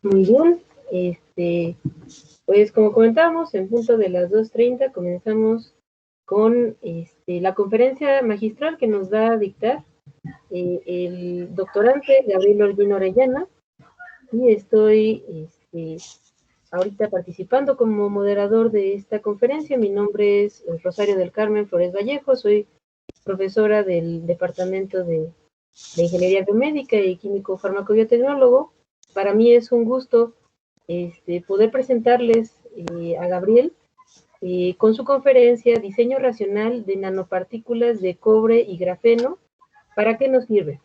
Muy bien, pues como comentábamos, en punto de las 2:30 comenzamos con la conferencia magistral que nos va a dictar el doctorante Gabriel Holguín Orellana, y estoy ahorita participando como moderador de esta conferencia. Mi nombre es Rosario del Carmen Flores Vallejo, soy profesora del Departamento de Ingeniería Biomédica y Químico Farmacobiotecnólogo. Para mí es un gusto poder presentarles a Gabriel con su conferencia Diseño Racional de Nanopartículas de Cobre y Grafeno. ¿Para qué nos sirve?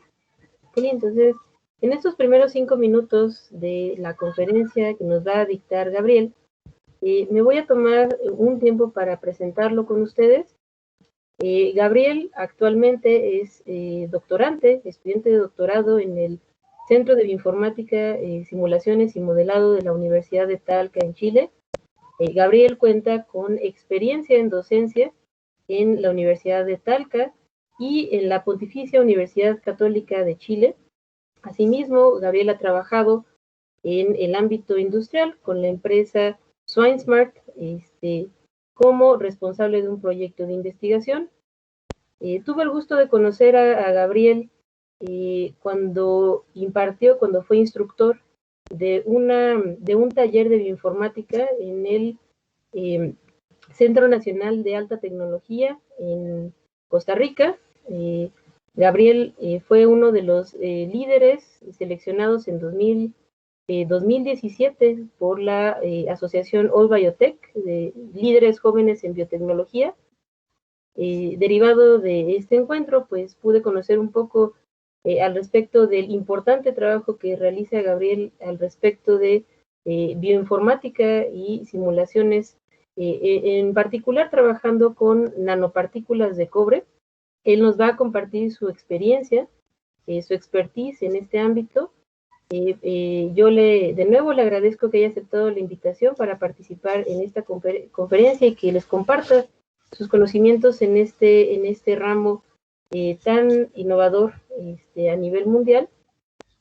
Sí, entonces, en estos primeros 5 minutos de la conferencia que nos va a dictar Gabriel, me voy a tomar un tiempo para presentarlo con ustedes. Gabriel actualmente es doctorante, estudiante de doctorado en el Centro de Bioinformática, Simulaciones y Modelado de la Universidad de Talca en Chile. Gabriel cuenta con experiencia en docencia en la Universidad de Talca y en la Pontificia Universidad Católica de Chile. Asimismo, Gabriel ha trabajado en el ámbito industrial con la empresa SwineSmart como responsable de un proyecto de investigación. Tuve el gusto de conocer a Gabriel cuando fue instructor de un taller de bioinformática en el Centro Nacional de Alta Tecnología en Costa Rica. Gabriel fue uno de los líderes seleccionados en 2017 por la asociación All Biotech, de líderes jóvenes en biotecnología. Derivado de este encuentro, pues pude conocer un poco al respecto del importante trabajo que realiza Gabriel al respecto de bioinformática y simulaciones en particular trabajando con nanopartículas de cobre. Él nos va a compartir su experiencia, su expertise en este ámbito. Yo de nuevo le agradezco que haya aceptado la invitación para participar en esta conferencia y que les comparta sus conocimientos en este ramo tan innovador a nivel mundial.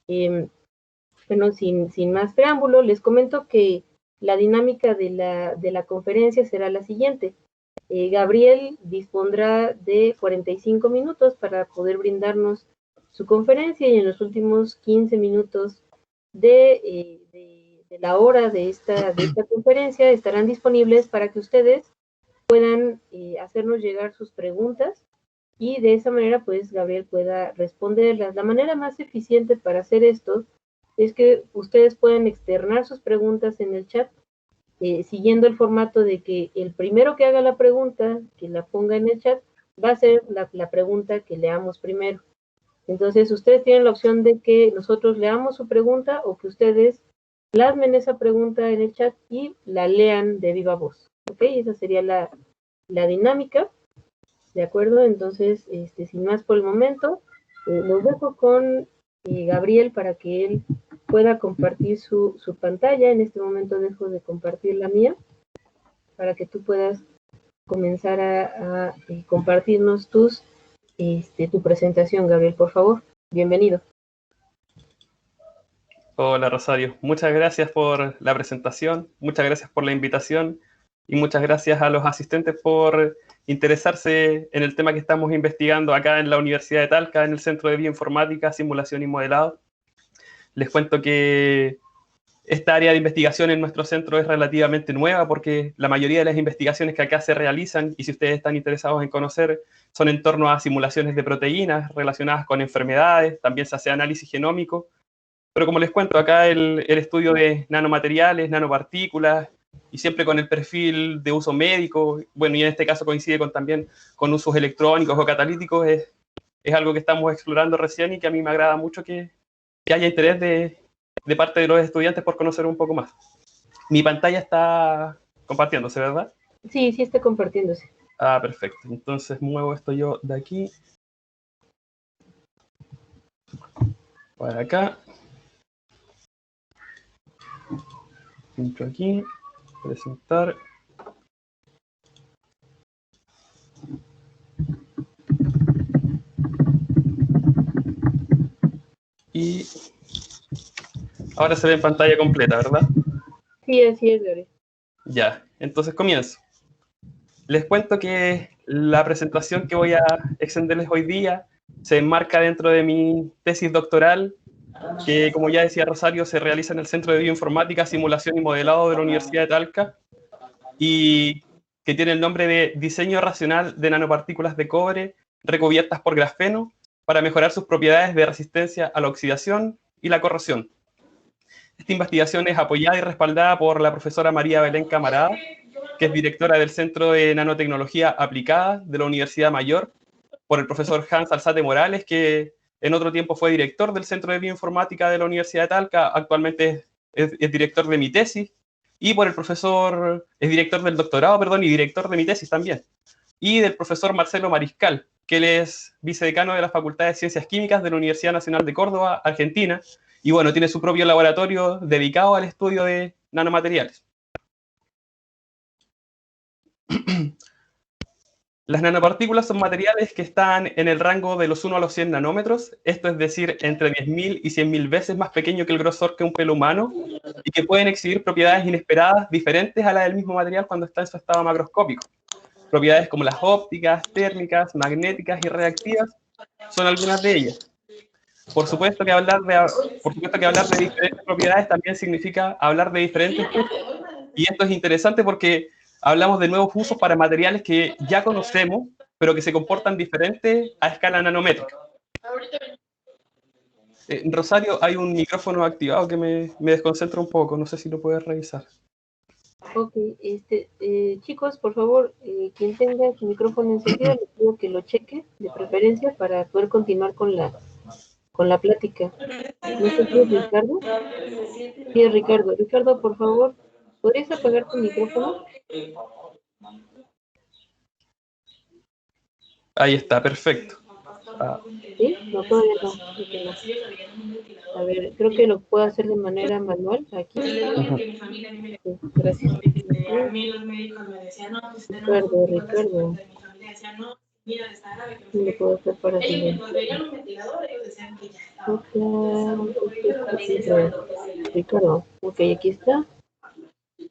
Bueno, sin más preámbulo, les comento que la dinámica de la conferencia será la siguiente. Gabriel dispondrá de 45 minutos para poder brindarnos su conferencia, y en los últimos 15 minutos de la hora de esta conferencia estarán disponibles para que ustedes puedan hacernos llegar sus preguntas, y de esa manera pues Gabriel pueda responderlas. La manera más eficiente para hacer esto es que ustedes pueden externar sus preguntas en el chat, siguiendo el formato de que el primero que haga la pregunta, que la ponga en el chat, va a ser la pregunta que leamos primero. Entonces, ustedes tienen la opción de que nosotros leamos su pregunta o que ustedes plasmen esa pregunta en el chat y la lean de viva voz. ¿Ok? Esa sería la dinámica. ¿De acuerdo? Entonces, sin más por el momento, los dejo con Gabriel para que él pueda compartir su pantalla. En este momento dejo de compartir la mía para que tú puedas comenzar a compartirnos tu presentación, Gabriel, por favor. Bienvenido. Hola, Rosario. Muchas gracias por la presentación, muchas gracias por la invitación y muchas gracias a los asistentes por interesarse en el tema que estamos investigando acá en la Universidad de Talca, en el Centro de Bioinformática, Simulación y Modelado. Les cuento que esta área de investigación en nuestro centro es relativamente nueva porque la mayoría de las investigaciones que acá se realizan, y si ustedes están interesados en conocer, son en torno a simulaciones de proteínas relacionadas con enfermedades, también se hace análisis genómico. Pero como les cuento, acá el estudio de nanomateriales, nanopartículas, y siempre con el perfil de uso médico, bueno, y en este caso coincide también con usos electrónicos o catalíticos, es algo que estamos explorando recién y que a mí me agrada mucho que haya interés de parte de los estudiantes por conocer un poco más. Mi pantalla está compartiéndose, ¿verdad? Sí, sí está compartiéndose. Ah, perfecto. Entonces muevo esto yo de aquí para acá. Entro aquí, presentar. Y ahora se ve en pantalla completa, ¿verdad? Sí, así es, Gabriel. Ya, entonces comienzo. Les cuento que la presentación que voy a extenderles hoy día se enmarca dentro de mi tesis doctoral, que, como ya decía Rosario, se realiza en el Centro de Bioinformática, Simulación y Modelado de la Universidad de Talca, y que tiene el nombre de Diseño Racional de Nanopartículas de Cobre recubiertas por grafeno para mejorar sus propiedades de resistencia a la oxidación y la corrosión. Esta investigación es apoyada y respaldada por la profesora María Belén Camarada, que es directora del Centro de Nanotecnología Aplicada de la Universidad Mayor, por el profesor Hans Alzate Morales, que en otro tiempo fue director del Centro de Bioinformática de la Universidad de Talca, actualmente es director de mi tesis, y por el profesor, es director del doctorado, perdón, y director de mi tesis también, y del profesor Marcelo Mariscal, que él es vicedecano de la Facultad de Ciencias Químicas de la Universidad Nacional de Córdoba, Argentina, y bueno, tiene su propio laboratorio dedicado al estudio de nanomateriales. Las nanopartículas son materiales que están en el rango de los 1 a los 100 nanómetros, esto es decir, entre 10.000 y 100.000 veces más pequeño que el grosor que un pelo humano, y que pueden exhibir propiedades inesperadas diferentes a las del mismo material cuando está en su estado macroscópico. Propiedades como las ópticas, térmicas, magnéticas y reactivas son algunas de ellas. Por supuesto que hablar de diferentes propiedades también significa hablar de diferentes usos. Y esto es interesante porque hablamos de nuevos usos para materiales que ya conocemos, pero que se comportan diferentes a escala nanométrica. Rosario, hay un micrófono activado que me desconcentra un poco, no sé si lo puedes revisar. Ok, chicos, por favor, quien tenga su micrófono encendido, les pido que lo cheque de preferencia para poder continuar con la plática. No sé si es Ricardo. Sí, es Ricardo. Ricardo, por favor, ¿podrías apagar tu micrófono? Ahí está, perfecto. ¿Sí? No, todavía no. A ver, creo que lo puedo hacer de manera manual aquí. Sí, gracias. Ricardo. ¿Qué le puedo hacer para Ricardo, ok, aquí está.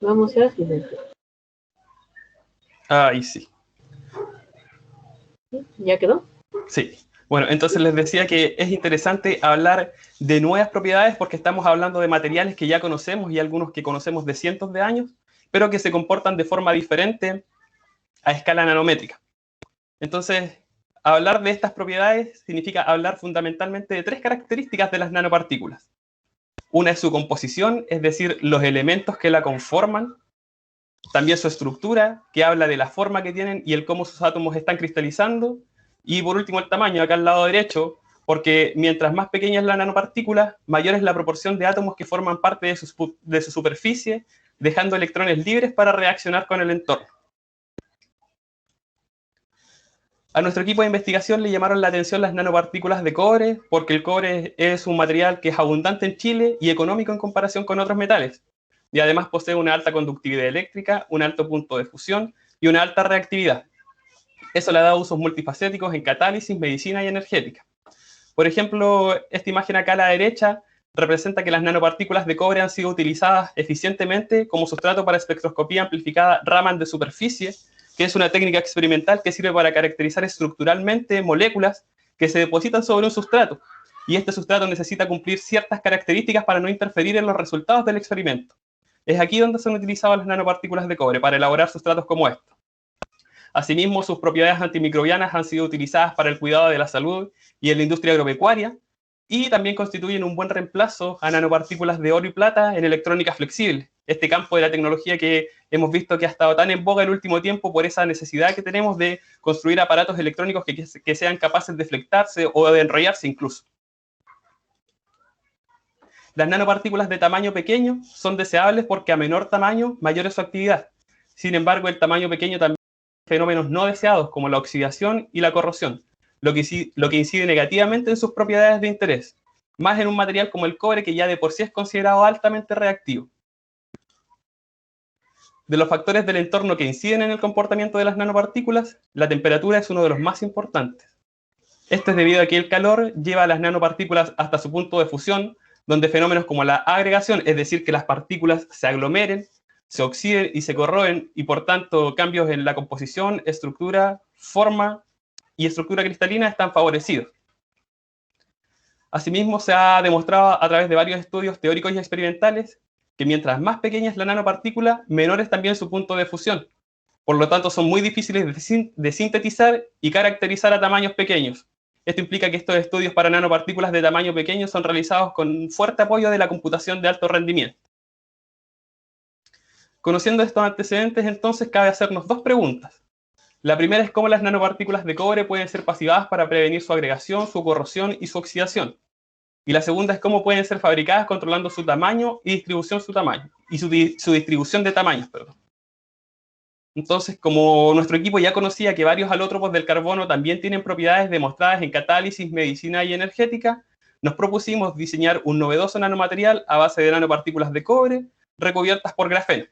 Vamos a silencio. Ahí sí. ¿Ya quedó? Sí. Bueno, entonces les decía que es interesante hablar de nuevas propiedades porque estamos hablando de materiales que ya conocemos y algunos que conocemos de cientos de años, pero que se comportan de forma diferente a escala nanométrica. Entonces, hablar de estas propiedades significa hablar fundamentalmente de tres características de las nanopartículas. Una es su composición, es decir, los elementos que la conforman. También su estructura, que habla de la forma que tienen y el cómo sus átomos están cristalizando. Y por último, el tamaño, acá al lado derecho, porque mientras más pequeña es la nanopartícula, mayor es la proporción de átomos que forman parte de su superficie, dejando electrones libres para reaccionar con el entorno. A nuestro equipo de investigación le llamaron la atención las nanopartículas de cobre, porque el cobre es un material que es abundante en Chile y económico en comparación con otros metales. Y además posee una alta conductividad eléctrica, un alto punto de fusión y una alta reactividad. Eso le ha dado usos multifacéticos en catálisis, medicina y energética. Por ejemplo, esta imagen acá a la derecha representa que las nanopartículas de cobre han sido utilizadas eficientemente como sustrato para espectroscopía amplificada Raman de superficie, que es una técnica experimental que sirve para caracterizar estructuralmente moléculas que se depositan sobre un sustrato. Y este sustrato necesita cumplir ciertas características para no interferir en los resultados del experimento. Es aquí donde se han utilizado las nanopartículas de cobre para elaborar sustratos como estos. Asimismo, sus propiedades antimicrobianas han sido utilizadas para el cuidado de la salud y en la industria agropecuaria, y también constituyen un buen reemplazo a nanopartículas de oro y plata en electrónica flexible, este campo de la tecnología que hemos visto que ha estado tan en boga el último tiempo por esa necesidad que tenemos de construir aparatos electrónicos que sean capaces de flectarse o de enrollarse incluso. Las nanopartículas de tamaño pequeño son deseables porque a menor tamaño, mayor es su actividad. Sin embargo, el tamaño pequeño también tiene fenómenos no deseados como la oxidación y la corrosión, lo que incide negativamente en sus propiedades de interés, más en un material como el cobre que ya de por sí es considerado altamente reactivo. De los factores del entorno que inciden en el comportamiento de las nanopartículas, la temperatura es uno de los más importantes. Esto es debido a que el calor lleva a las nanopartículas hasta su punto de fusión, donde fenómenos como la agregación, es decir, que las partículas se aglomeren, se oxiden y se corroen, y por tanto cambios en la composición, estructura, forma y estructura cristalina están favorecidos. Asimismo, se ha demostrado a través de varios estudios teóricos y experimentales que mientras más pequeña es la nanopartícula, menor es también su punto de fusión. Por lo tanto, son muy difíciles de sintetizar y caracterizar a tamaños pequeños. Esto implica que estos estudios para nanopartículas de tamaño pequeño son realizados con fuerte apoyo de la computación de alto rendimiento. Conociendo estos antecedentes, entonces, cabe hacernos dos preguntas. La primera es cómo las nanopartículas de cobre pueden ser pasivadas para prevenir su agregación, su corrosión y su oxidación. Y la segunda es cómo pueden ser fabricadas controlando su tamaño y distribución su distribución de tamaños, perdón. Entonces, como nuestro equipo ya conocía que varios alótropos del carbono también tienen propiedades demostradas en catálisis, medicina y energética, nos propusimos diseñar un novedoso nanomaterial a base de nanopartículas de cobre recubiertas por grafeno.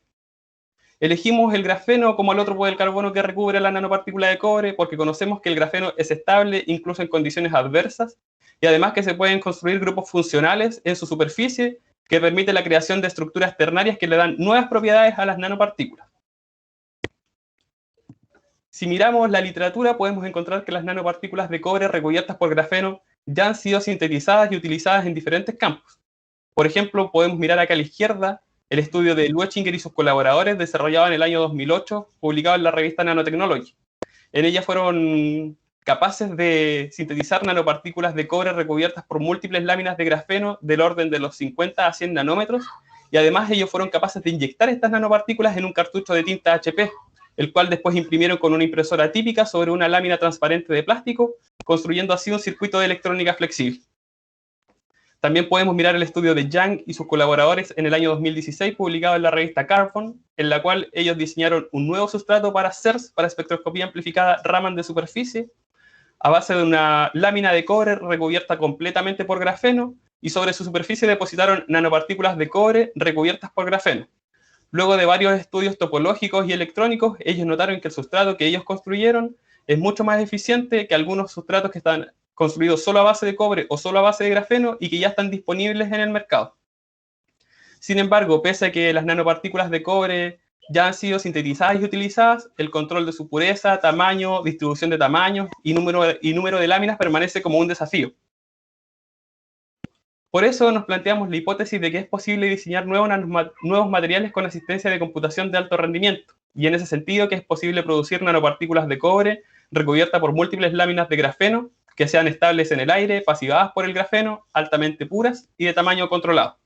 Elegimos el grafeno como alótropo del carbono que recubre la nanopartícula de cobre porque conocemos que el grafeno es estable incluso en condiciones adversas y además que se pueden construir grupos funcionales en su superficie que permite la creación de estructuras ternarias que le dan nuevas propiedades a las nanopartículas. Si miramos la literatura, podemos encontrar que las nanopartículas de cobre recubiertas por grafeno ya han sido sintetizadas y utilizadas en diferentes campos. Por ejemplo, podemos mirar acá a la izquierda el estudio de Luechinger y sus colaboradores desarrollado en el año 2008, publicado en la revista Nanotechnology. En ella fueron capaces de sintetizar nanopartículas de cobre recubiertas por múltiples láminas de grafeno del orden de los 50 a 100 nanómetros, y además ellos fueron capaces de inyectar estas nanopartículas en un cartucho de tinta HP, el cual después imprimieron con una impresora típica sobre una lámina transparente de plástico, construyendo así un circuito de electrónica flexible. También podemos mirar el estudio de Yang y sus colaboradores en el año 2016, publicado en la revista Carbon, en la cual ellos diseñaron un nuevo sustrato para CERS, para espectroscopía amplificada Raman de superficie, a base de una lámina de cobre recubierta completamente por grafeno, y sobre su superficie depositaron nanopartículas de cobre recubiertas por grafeno. Luego de varios estudios topológicos y electrónicos, ellos notaron que el sustrato que ellos construyeron es mucho más eficiente que algunos sustratos que están construidos solo a base de cobre o solo a base de grafeno y que ya están disponibles en el mercado. Sin embargo, pese a que las nanopartículas de cobre ya han sido sintetizadas y utilizadas, el control de su pureza, tamaño, distribución de tamaños y número de láminas permanece como un desafío. Por eso nos planteamos la hipótesis de que es posible diseñar nuevos materiales con asistencia de computación de alto rendimiento, y en ese sentido que es posible producir nanopartículas de cobre recubiertas por múltiples láminas de grafeno que sean estables en el aire, pasivadas por el grafeno, altamente puras y de tamaño controlado.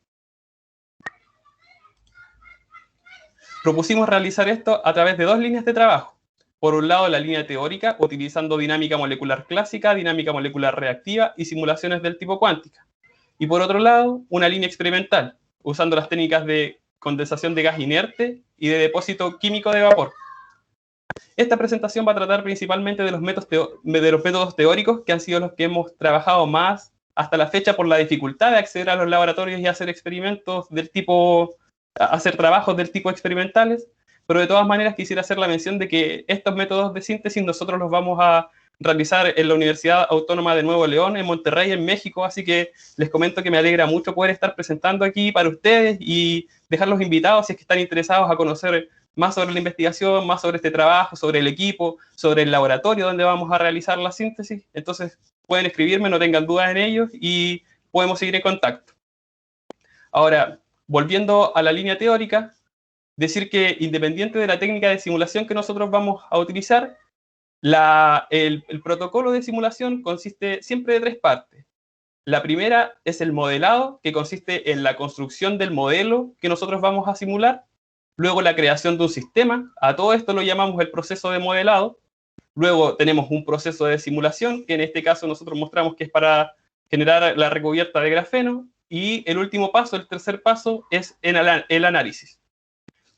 Propusimos realizar esto a través de dos líneas de trabajo. Por un lado, la línea teórica, utilizando dinámica molecular clásica, dinámica molecular reactiva y simulaciones del tipo cuántica. Y por otro lado, una línea experimental, usando las técnicas de condensación de gas inerte y de depósito químico de vapor. Esta presentación va a tratar principalmente de los métodos teóricos, que han sido los que hemos trabajado más hasta la fecha por la dificultad de acceder a los laboratorios y hacer experimentos del tipo, hacer trabajos del tipo experimentales, pero de todas maneras quisiera hacer la mención de que estos métodos de síntesis nosotros los vamos a realizar en la Universidad Autónoma de Nuevo León, en Monterrey, en México, así que les comento que me alegra mucho poder estar presentando aquí para ustedes y dejarlos invitados si es que están interesados a conocer más sobre la investigación, más sobre este trabajo, sobre el equipo, sobre el laboratorio donde vamos a realizar la síntesis. Entonces pueden escribirme, no tengan dudas en ellos y podemos seguir en contacto. Ahora, volviendo a la línea teórica, decir que independiente de la técnica de simulación que nosotros vamos a utilizar, el protocolo de simulación consiste siempre de tres partes. La primera es el modelado, que consiste en la construcción del modelo que nosotros vamos a simular. Luego la creación de un sistema, a todo esto lo llamamos el proceso de modelado. Luego tenemos un proceso de simulación, que en este caso nosotros mostramos que es para generar la recubierta de grafeno. Y el último paso, el tercer paso, es el análisis.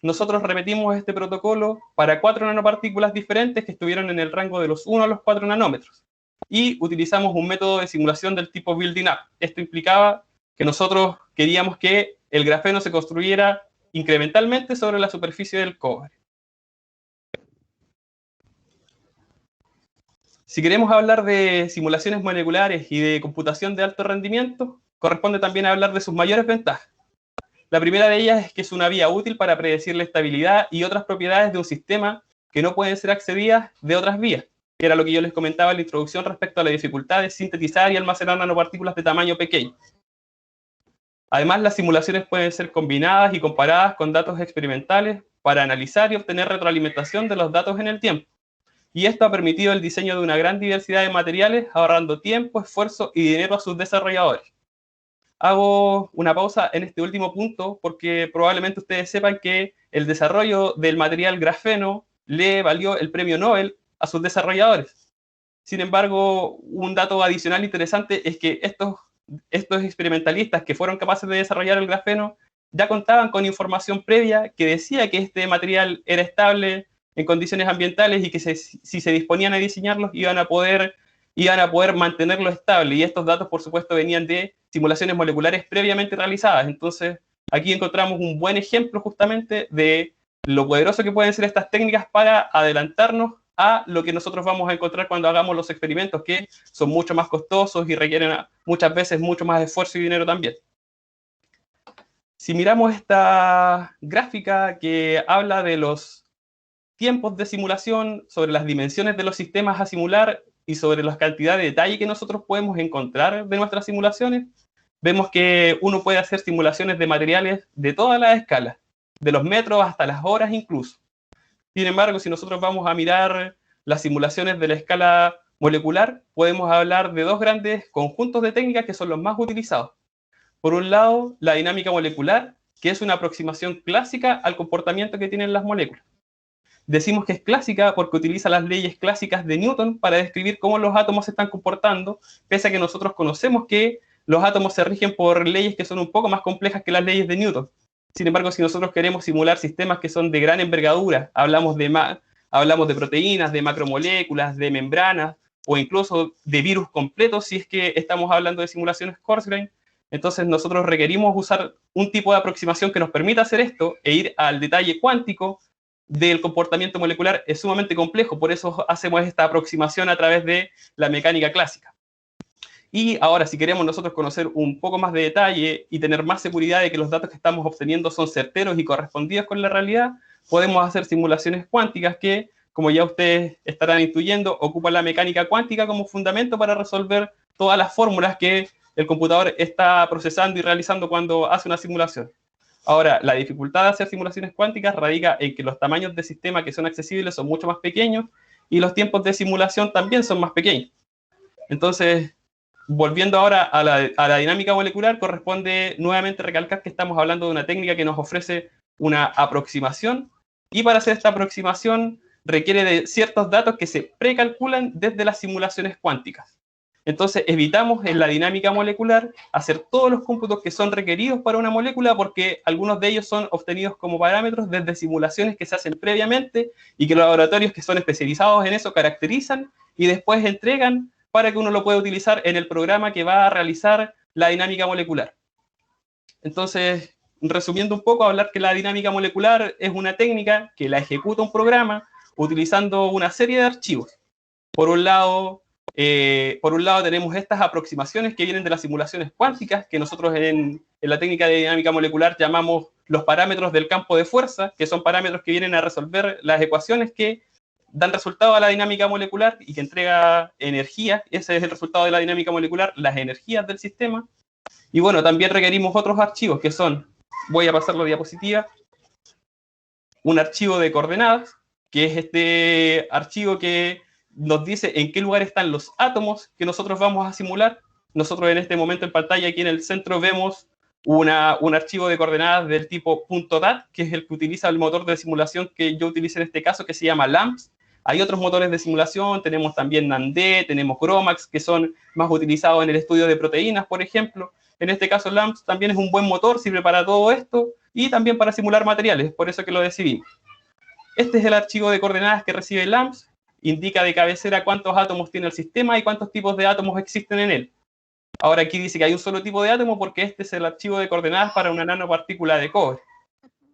Nosotros repetimos este protocolo para 4 nanopartículas diferentes que estuvieron en el rango de los 1 a los 4 nanómetros. Y utilizamos un método de simulación del tipo building up. Esto implicaba que nosotros queríamos que el grafeno se construyera incrementalmente sobre la superficie del cobre. Si queremos hablar de simulaciones moleculares y de computación de alto rendimiento, corresponde también hablar de sus mayores ventajas. La primera de ellas es que es una vía útil para predecir la estabilidad y otras propiedades de un sistema que no pueden ser accedidas de otras vías, que era lo que yo les comentaba en la introducción respecto a la dificultad de sintetizar y almacenar nanopartículas de tamaño pequeño. Además, las simulaciones pueden ser combinadas y comparadas con datos experimentales para analizar y obtener retroalimentación de los datos en el tiempo. Y esto ha permitido el diseño de una gran diversidad de materiales, ahorrando tiempo, esfuerzo y dinero a sus desarrolladores. Hago una pausa en este último punto porque probablemente ustedes sepan que el desarrollo del material grafeno le valió el premio Nobel a sus desarrolladores. Sin embargo, un dato adicional interesante es que estos experimentalistas que fueron capaces de desarrollar el grafeno ya contaban con información previa que decía que este material era estable en condiciones ambientales y que si se disponían a diseñarlos iban a poder mantenerlo estable. Y estos datos, por supuesto, venían de simulaciones moleculares previamente realizadas. Entonces, aquí encontramos un buen ejemplo justamente de lo poderoso que pueden ser estas técnicas para adelantarnos a lo que nosotros vamos a encontrar cuando hagamos los experimentos, que son mucho más costosos y requieren muchas veces mucho más esfuerzo y dinero también. Si miramos esta gráfica que habla de los tiempos de simulación, sobre las dimensiones de los sistemas a simular y sobre la cantidad de detalle que nosotros podemos encontrar de nuestras simulaciones, vemos que uno puede hacer simulaciones de materiales de todas las escalas, de los metros hasta las horas incluso. Sin embargo, si nosotros vamos a mirar las simulaciones de la escala molecular, podemos hablar de dos grandes conjuntos de técnicas que son los más utilizados. Por un lado, la dinámica molecular, que es una aproximación clásica al comportamiento que tienen las moléculas. Decimos que es clásica porque utiliza las leyes clásicas de Newton para describir cómo los átomos se están comportando, pese a que nosotros conocemos que los átomos se rigen por leyes que son un poco más complejas que las leyes de Newton. Sin embargo, si nosotros queremos simular sistemas que son de gran envergadura, hablamos de proteínas, de macromoléculas, de membranas, o incluso de virus completos, si es que estamos hablando de simulaciones coarse-grained, entonces nosotros requerimos usar un tipo de aproximación que nos permita hacer esto e ir al detalle cuántico del comportamiento molecular. Es sumamente complejo, por eso hacemos esta aproximación a través de la mecánica clásica. Y ahora, si queremos nosotros conocer un poco más de detalle y tener más seguridad de que los datos que estamos obteniendo son certeros y correspondidos con la realidad, podemos hacer simulaciones cuánticas que, como ya ustedes estarán intuyendo, ocupan la mecánica cuántica como fundamento para resolver todas las fórmulas que el computador está procesando y realizando cuando hace una simulación. Ahora, la dificultad de hacer simulaciones cuánticas radica en que los tamaños de sistema que son accesibles son mucho más pequeños y los tiempos de simulación también son más pequeños. Entonces, volviendo ahora a la dinámica molecular, corresponde nuevamente recalcar que estamos hablando de una técnica que nos ofrece una aproximación, y para hacer esta aproximación requiere de ciertos datos que se precalculan desde las simulaciones cuánticas. Entonces evitamos en la dinámica molecular hacer todos los cómputos que son requeridos para una molécula, porque algunos de ellos son obtenidos como parámetros desde simulaciones que se hacen previamente y que los laboratorios que son especializados en eso caracterizan y después entregan para que uno lo pueda utilizar en el programa que va a realizar la dinámica molecular. Entonces, resumiendo un poco, hablar que la dinámica molecular es una técnica que la ejecuta un programa utilizando una serie de archivos. Por un lado tenemos estas aproximaciones que vienen de las simulaciones cuánticas, que nosotros en la técnica de dinámica molecular llamamos los parámetros del campo de fuerza, que son parámetros que vienen a resolver las ecuaciones que dan resultado a la dinámica molecular y que entrega energía. Ese es el resultado de la dinámica molecular, las energías del sistema. Y bueno, también requerimos otros archivos que son, voy a pasar la diapositiva, un archivo de coordenadas, que es este archivo que nos dice en qué lugar están los átomos que nosotros vamos a simular. Nosotros en este momento en pantalla aquí en el centro vemos un archivo de coordenadas del tipo .dat, que es el que utiliza el motor de simulación que yo utilicé en este caso, que se llama LAMMPS. Hay otros motores de simulación, tenemos también NAND, tenemos GROMACS, que son más utilizados en el estudio de proteínas, por ejemplo. En este caso, LAMMPS también es un buen motor, sirve para todo esto, y también para simular materiales, por eso que lo decidimos. Este es el archivo de coordenadas que recibe LAMMPS, indica de cabecera cuántos átomos tiene el sistema y cuántos tipos de átomos existen en él. Ahora aquí dice que hay un solo tipo de átomo porque este es el archivo de coordenadas para una nanopartícula de cobre.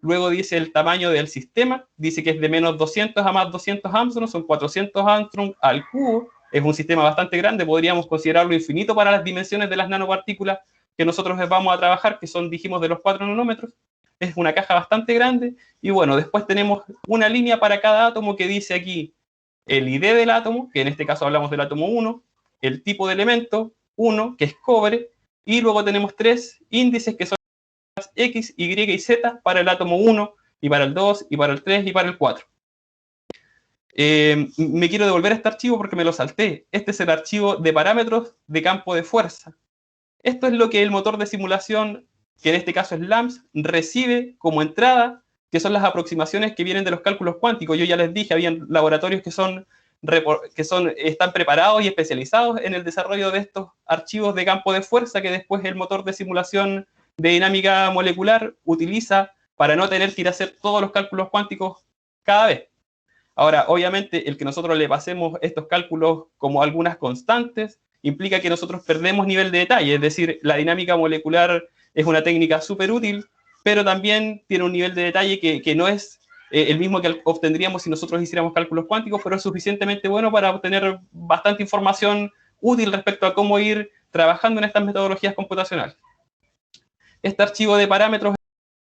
Luego dice el tamaño del sistema, dice que es de menos 200 a más 200 Armstrong, son 400 Armstrong al cubo, es un sistema bastante grande, podríamos considerarlo infinito para las dimensiones de las nanopartículas que nosotros vamos a trabajar, que son, dijimos, de los 4 nanómetros. Es una caja bastante grande, y bueno, después tenemos una línea para cada átomo que dice aquí el ID del átomo, que en este caso hablamos del átomo 1, el tipo de elemento 1, que es cobre, y luego tenemos 3 índices que son X, Y y Z para el átomo 1, y para el 2, y para el 3, y para el 4. Me quiero devolver a este archivo porque me lo salté. Este es el archivo de parámetros de campo de fuerza. Esto es lo que el motor de simulación, que en este caso es LAMMPS, recibe como entrada, que son las aproximaciones que vienen de los cálculos cuánticos. Yo ya les dije, habían laboratorios que están preparados y especializados en el desarrollo de estos archivos de campo de fuerza que después el motor de simulación de dinámica molecular utiliza para no tener que ir a hacer todos los cálculos cuánticos cada vez. Ahora, obviamente, el que nosotros le pasemos estos cálculos como algunas constantes implica que nosotros perdemos nivel de detalle, es decir, la dinámica molecular es una técnica súper útil, pero también tiene un nivel de detalle que no es el mismo que obtendríamos si nosotros hiciéramos cálculos cuánticos, pero es suficientemente bueno para obtener bastante información útil respecto a cómo ir trabajando en estas metodologías computacionales. Este archivo de parámetros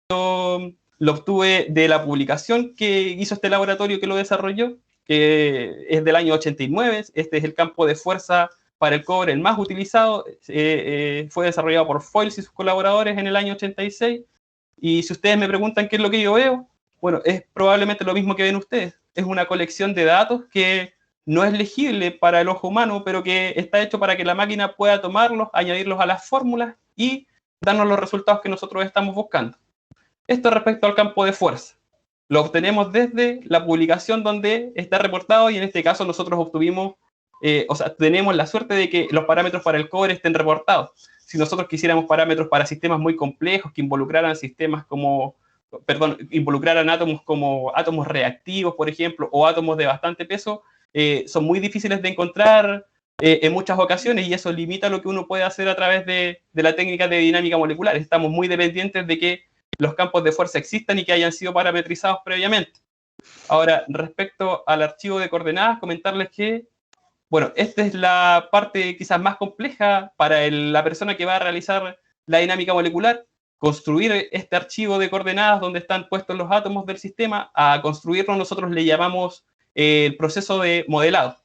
lo obtuve de la publicación que hizo este laboratorio que lo desarrolló, que es del año 89. Este es el campo de fuerza para el cobre, el más utilizado. Fue desarrollado por Foils y sus colaboradores en el año 86. Y si ustedes me preguntan qué es lo que yo veo, bueno, es probablemente lo mismo que ven ustedes. Es una colección de datos que no es legible para el ojo humano, pero que está hecho para que la máquina pueda tomarlos, añadirlos a las fórmulas y darnos los resultados que nosotros estamos buscando. Esto respecto al campo de fuerza. Lo obtenemos desde la publicación donde está reportado, y en este caso nosotros obtuvimos o sea, tenemos la suerte de que los parámetros para el cobre estén reportados. Si nosotros quisiéramos parámetros para sistemas muy complejos que involucraran sistemas como, perdón, involucraran átomos como átomos reactivos, por ejemplo, o átomos de bastante peso, son muy difíciles de encontrar en muchas ocasiones, y eso limita lo que uno puede hacer a través de la técnica de dinámica molecular. Estamos muy dependientes de que los campos de fuerza existan y que hayan sido parametrizados previamente. Ahora, respecto al archivo de coordenadas, comentarles que, bueno, esta es la parte quizás más compleja para la persona que va a realizar la dinámica molecular. Construir este archivo de coordenadas donde están puestos los átomos del sistema, a construirlo nosotros le llamamos el proceso de modelado.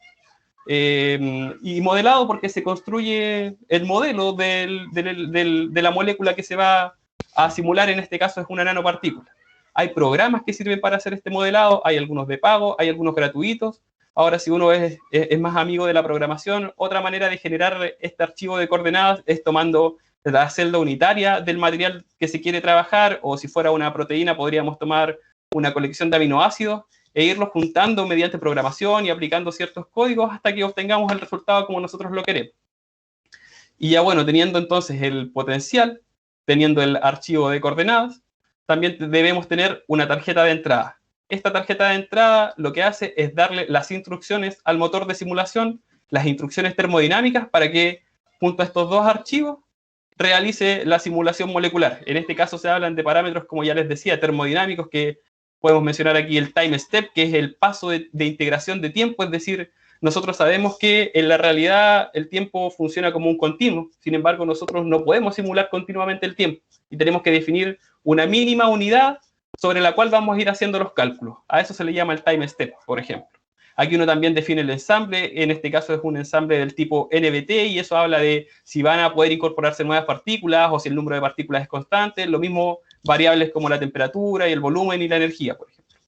Y modelado porque se construye el modelo de la molécula que se va a simular, en este caso es una nanopartícula. Hay programas que sirven para hacer este modelado, hay algunos de pago, hay algunos gratuitos. Ahora, si uno es más amigo de la programación, otra manera de generar este archivo de coordenadas es tomando la celda unitaria del material que se quiere trabajar, o si fuera una proteína podríamos tomar una colección de aminoácidos e irlos juntando mediante programación y aplicando ciertos códigos hasta que obtengamos el resultado como nosotros lo queremos. Y ya bueno, teniendo entonces el potencial, teniendo el archivo de coordenadas, también debemos tener una tarjeta de entrada. Esta tarjeta de entrada lo que hace es darle las instrucciones al motor de simulación, las instrucciones termodinámicas, para que junto a estos dos archivos realice la simulación molecular. En este caso se hablan de parámetros, como ya les decía, termodinámicos, que podemos mencionar aquí el time step, que es el paso de integración de tiempo, es decir, nosotros sabemos que en la realidad el tiempo funciona como un continuo, sin embargo nosotros no podemos simular continuamente el tiempo y tenemos que definir una mínima unidad sobre la cual vamos a ir haciendo los cálculos. A eso se le llama el time step, por ejemplo. Aquí uno también define el ensamble, en este caso es un ensamble del tipo NBT, y eso habla de si van a poder incorporarse nuevas partículas o si el número de partículas es constante, lo mismo variables como la temperatura y el volumen y la energía, por ejemplo.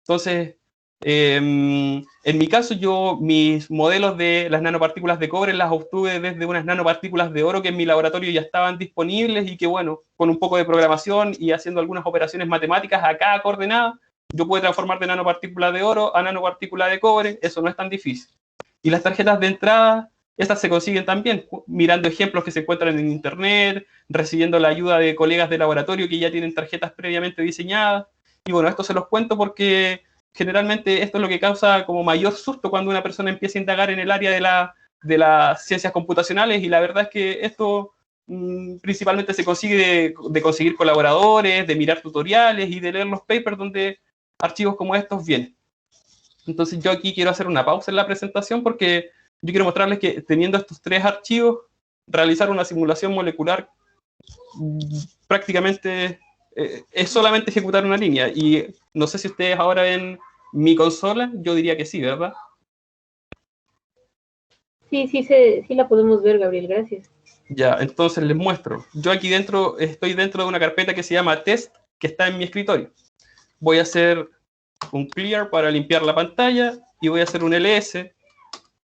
Entonces, en mi caso, yo mis modelos de las nanopartículas de cobre las obtuve desde unas nanopartículas de oro que en mi laboratorio ya estaban disponibles y que, bueno, con un poco de programación y haciendo algunas operaciones matemáticas a cada coordenada, yo puedo transformar de nanopartícula de oro a nanopartícula de cobre. Eso no es tan difícil. Y las tarjetas de entrada, estas se consiguen también mirando ejemplos que se encuentran en internet, recibiendo la ayuda de colegas de laboratorio que ya tienen tarjetas previamente diseñadas. Y bueno, esto se los cuento porque generalmente esto es lo que causa como mayor susto cuando una persona empieza a indagar en el área de las ciencias computacionales, y la verdad es que esto principalmente se consigue de conseguir colaboradores, de mirar tutoriales y de leer los papers donde archivos como estos vienen. Entonces yo aquí quiero hacer una pausa en la presentación porque yo quiero mostrarles que teniendo estos tres archivos, realizar una simulación molecular prácticamente es solamente ejecutar una línea. Y no sé si ustedes ahora ven mi consola, yo diría que sí, ¿verdad? Sí, sí la podemos ver, Gabriel, gracias. Ya, entonces les muestro. Yo aquí dentro, estoy dentro de una carpeta que se llama test, que está en mi escritorio. Voy a hacer un clear para limpiar la pantalla y voy a hacer un ls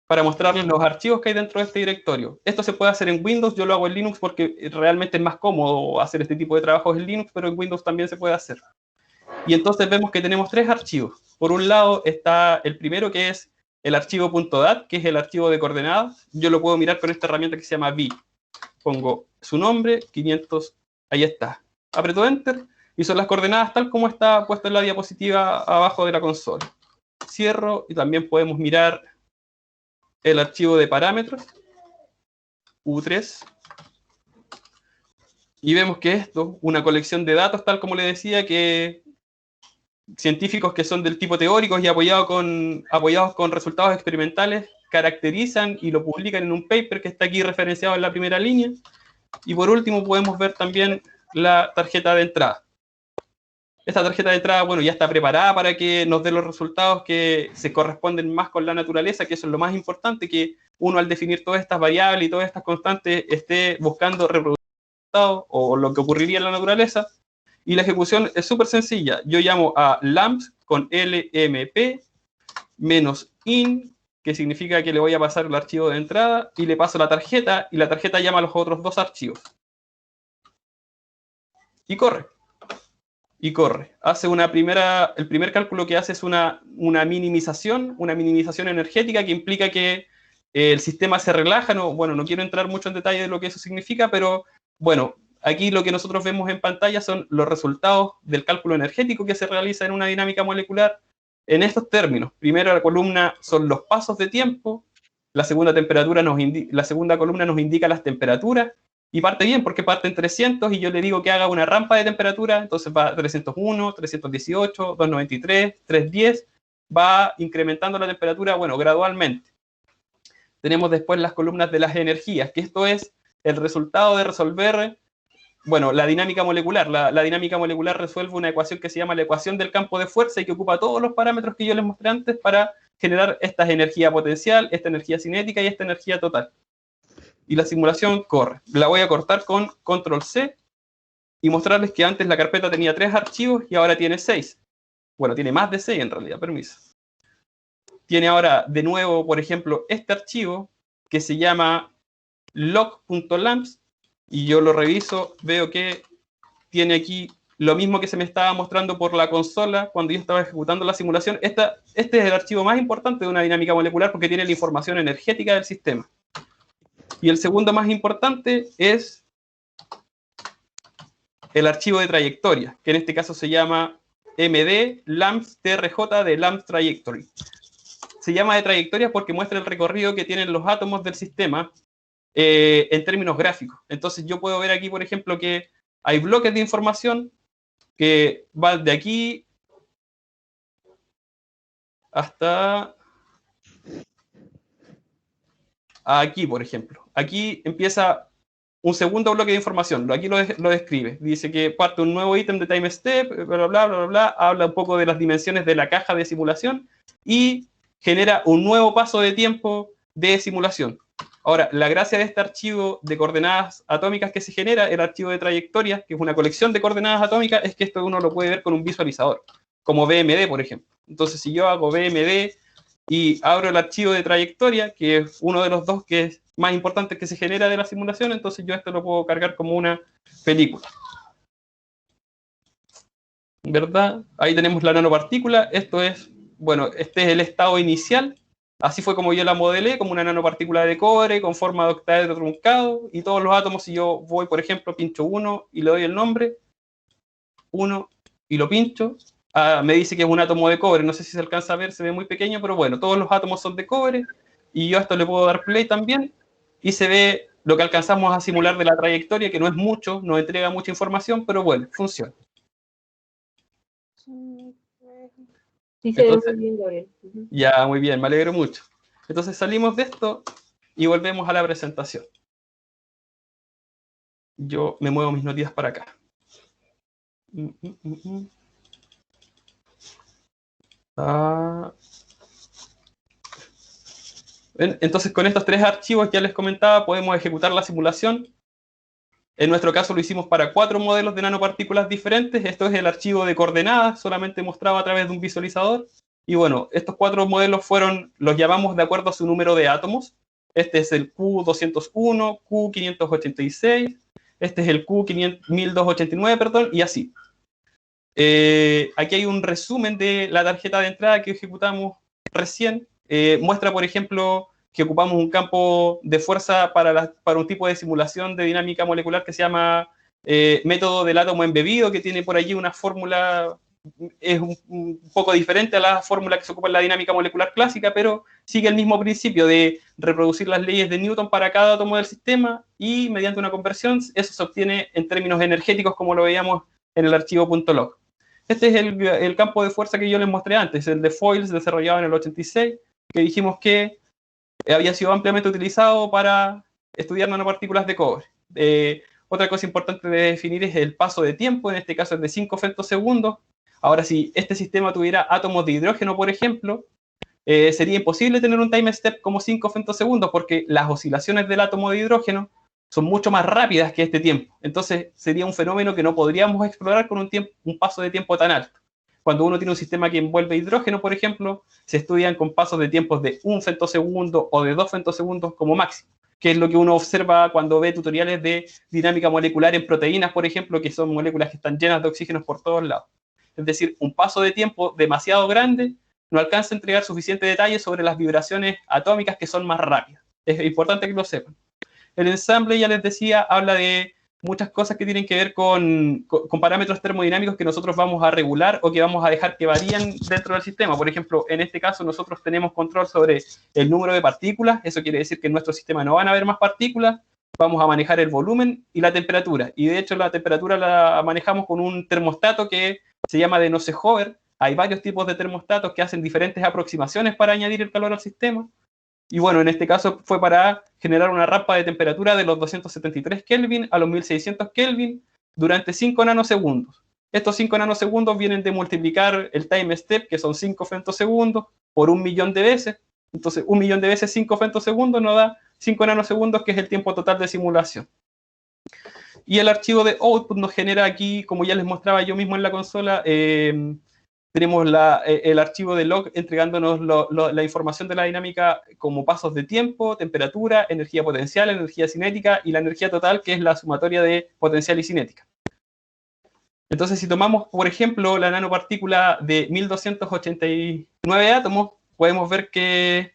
para mostrarles los archivos que hay dentro de este directorio. Esto se puede hacer en Windows, yo lo hago en Linux porque realmente es más cómodo hacer este tipo de trabajos en Linux, pero en Windows también se puede hacer. Y entonces vemos que tenemos tres archivos. Por un lado está el primero, que es el archivo .dat, que es el archivo de coordenadas. Yo lo puedo mirar con esta herramienta que se llama V. Pongo su nombre, 500, ahí está. Aprieto Enter y son las coordenadas tal como está puesto en la diapositiva abajo de la consola. Cierro y también podemos mirar el archivo de parámetros, U3, y vemos que esto, una colección de datos, tal como le decía, que científicos que son del tipo teóricos y apoyados con resultados experimentales caracterizan y lo publican en un paper que está aquí referenciado en la primera línea. Y por último podemos ver también la tarjeta de entrada. Esta tarjeta de entrada, bueno, ya está preparada para que nos dé los resultados que se corresponden más con la naturaleza, que eso es lo más importante, que uno al definir todas estas variables y todas estas constantes esté buscando reproducir o lo que ocurriría en la naturaleza. Y la ejecución es súper sencilla. Yo llamo a lamps con lmp menos in, que significa que le voy a pasar el archivo de entrada, y le paso la tarjeta, y la tarjeta llama a los otros dos archivos. Y corre. Y corre. Hace el primer cálculo que hace es una minimización energética, que implica que el sistema se relaja. No, bueno, no quiero entrar mucho en detalle de lo que eso significa, pero bueno, aquí lo que nosotros vemos en pantalla son los resultados del cálculo energético que se realiza en una dinámica molecular en estos términos. Primero, la columna son los pasos de tiempo, la segunda columna nos indica las temperaturas, y parte bien porque parte en 300 y yo le digo que haga una rampa de temperatura, entonces va 301, 318, 293, 310, va incrementando la temperatura, bueno, gradualmente. Tenemos después las columnas de las energías, que esto es el resultado de resolver, bueno, la dinámica molecular. La dinámica molecular resuelve una ecuación que se llama la ecuación del campo de fuerza y que ocupa todos los parámetros que yo les mostré antes para generar esta energía potencial, esta energía cinética y esta energía total. Y la simulación corre. La voy a cortar con control C y mostrarles que antes la carpeta tenía 3 archivos y ahora tiene 6. Bueno, tiene más de 6 en realidad, permiso. Tiene ahora de nuevo, por ejemplo, este archivo que se llama log.lamps y yo lo reviso, veo que tiene aquí lo mismo que se me estaba mostrando por la consola cuando yo estaba ejecutando la simulación. Este es el archivo más importante de una dinámica molecular porque tiene la información energética del sistema. Y el segundo más importante es el archivo de trayectoria, que en este caso se llama MD LAMPS TRJ de LAMPS Trajectory. Se llama de trayectoria porque muestra el recorrido que tienen los átomos del sistema en términos gráficos. Entonces yo puedo ver aquí, por ejemplo, que hay bloques de información que van de aquí hasta aquí, por ejemplo. Aquí empieza un segundo bloque de información, aquí lo describe. Dice que parte un nuevo ítem de time step, bla, bla, bla, bla, bla, habla un poco de las dimensiones de la caja de simulación y genera un nuevo paso de tiempo de simulación. Ahora, la gracia de este archivo de coordenadas atómicas que se genera, el archivo de trayectorias, que es una colección de coordenadas atómicas, es que esto uno lo puede ver con un visualizador, como BMD, por ejemplo. Entonces, si yo hago BMD y abro el archivo de trayectoria, que es uno de los dos que es más importante que se genera de la simulación, entonces yo esto lo puedo cargar como una película. ¿Verdad? Ahí tenemos la nanopartícula. Esto es, bueno, este es el estado inicial. Así fue como yo la modelé, como una nanopartícula de cobre con forma de octaedro truncado. Y todos los átomos, si yo voy, por ejemplo, pincho uno y le doy el nombre, uno y lo pincho, me dice que es un átomo de cobre. No sé si se alcanza a ver, se ve muy pequeño, pero bueno, todos los átomos son de cobre. Y yo a esto le puedo dar play también. Y se ve lo que alcanzamos a simular de la trayectoria, que no es mucho, no entrega mucha información, pero bueno, funciona. Sí, se ve muy bien, Gabriel. Ya, muy bien, me alegro mucho. Entonces salimos de esto y volvemos a la presentación. Yo me muevo mis noticias para acá. Entonces con estos 3 archivos ya les comentaba, podemos ejecutar la simulación. En nuestro caso lo hicimos para 4 modelos de nanopartículas diferentes. Esto es el archivo de coordenadas, solamente mostrado a través de un visualizador. Y bueno, estos 4 modelos los llamamos de acuerdo a su número de átomos. Este es el Q201, Q586, este es el Q1289, perdón, y así. Aquí hay un resumen de la tarjeta de entrada que ejecutamos recién. Muestra, por ejemplo, que ocupamos un campo de fuerza para un tipo de simulación de dinámica molecular que se llama método del átomo embebido, que tiene por allí una fórmula, es un poco diferente a la fórmula que se ocupa en la dinámica molecular clásica, pero sigue el mismo principio de reproducir las leyes de Newton para cada átomo del sistema y mediante una conversión eso se obtiene en términos energéticos como lo veíamos en el archivo .log. Este es el campo de fuerza que yo les mostré antes, el de foils desarrollado en el 86, que dijimos que había sido ampliamente utilizado para estudiar nanopartículas de cobre. Otra cosa importante de definir es el paso de tiempo, en este caso es de 5 femtosegundos. Ahora, si este sistema tuviera átomos de hidrógeno, por ejemplo, sería imposible tener un time step como 5 femtosegundos porque las oscilaciones del átomo de hidrógeno son mucho más rápidas que este tiempo. Entonces, sería un fenómeno que no podríamos explorar con un paso de tiempo tan alto. Cuando uno tiene un sistema que envuelve hidrógeno, por ejemplo, se estudian con pasos de tiempos de 1 femtosegundo o de 2 femtosegundos como máximo, que es lo que uno observa cuando ve tutoriales de dinámica molecular en proteínas, por ejemplo, que son moléculas que están llenas de oxígenos por todos lados. Es decir, un paso de tiempo demasiado grande no alcanza a entregar suficiente detalle sobre las vibraciones atómicas que son más rápidas. Es importante que lo sepan. El ensamble, ya les decía, habla de muchas cosas que tienen que ver con parámetros termodinámicos que nosotros vamos a regular o que vamos a dejar que varíen dentro del sistema. Por ejemplo, en este caso nosotros tenemos control sobre el número de partículas. Eso quiere decir que en nuestro sistema no van a haber más partículas. Vamos a manejar el volumen y la temperatura. Y de hecho la temperatura la manejamos con un termostato que se llama de Nosce-Hover. Hay varios tipos de termostatos que hacen diferentes aproximaciones para añadir el calor al sistema. Y bueno, en este caso fue para generar una rampa de temperatura de los 273 Kelvin a los 1600 Kelvin durante 5 nanosegundos. Estos 5 nanosegundos vienen de multiplicar el time step, que son 5 femtosegundos, por 1.000.000 de veces. Entonces, 1.000.000 de veces 5 femtosegundos nos da 5 nanosegundos, que es el tiempo total de simulación. Y el archivo de output nos genera aquí, como ya les mostraba yo mismo en la consola, tenemos el archivo de log entregándonos la información de la dinámica como pasos de tiempo, temperatura, energía potencial, energía cinética y la energía total, que es la sumatoria de potencial y cinética. Entonces, si tomamos, por ejemplo, la nanopartícula de 1289 átomos, podemos ver que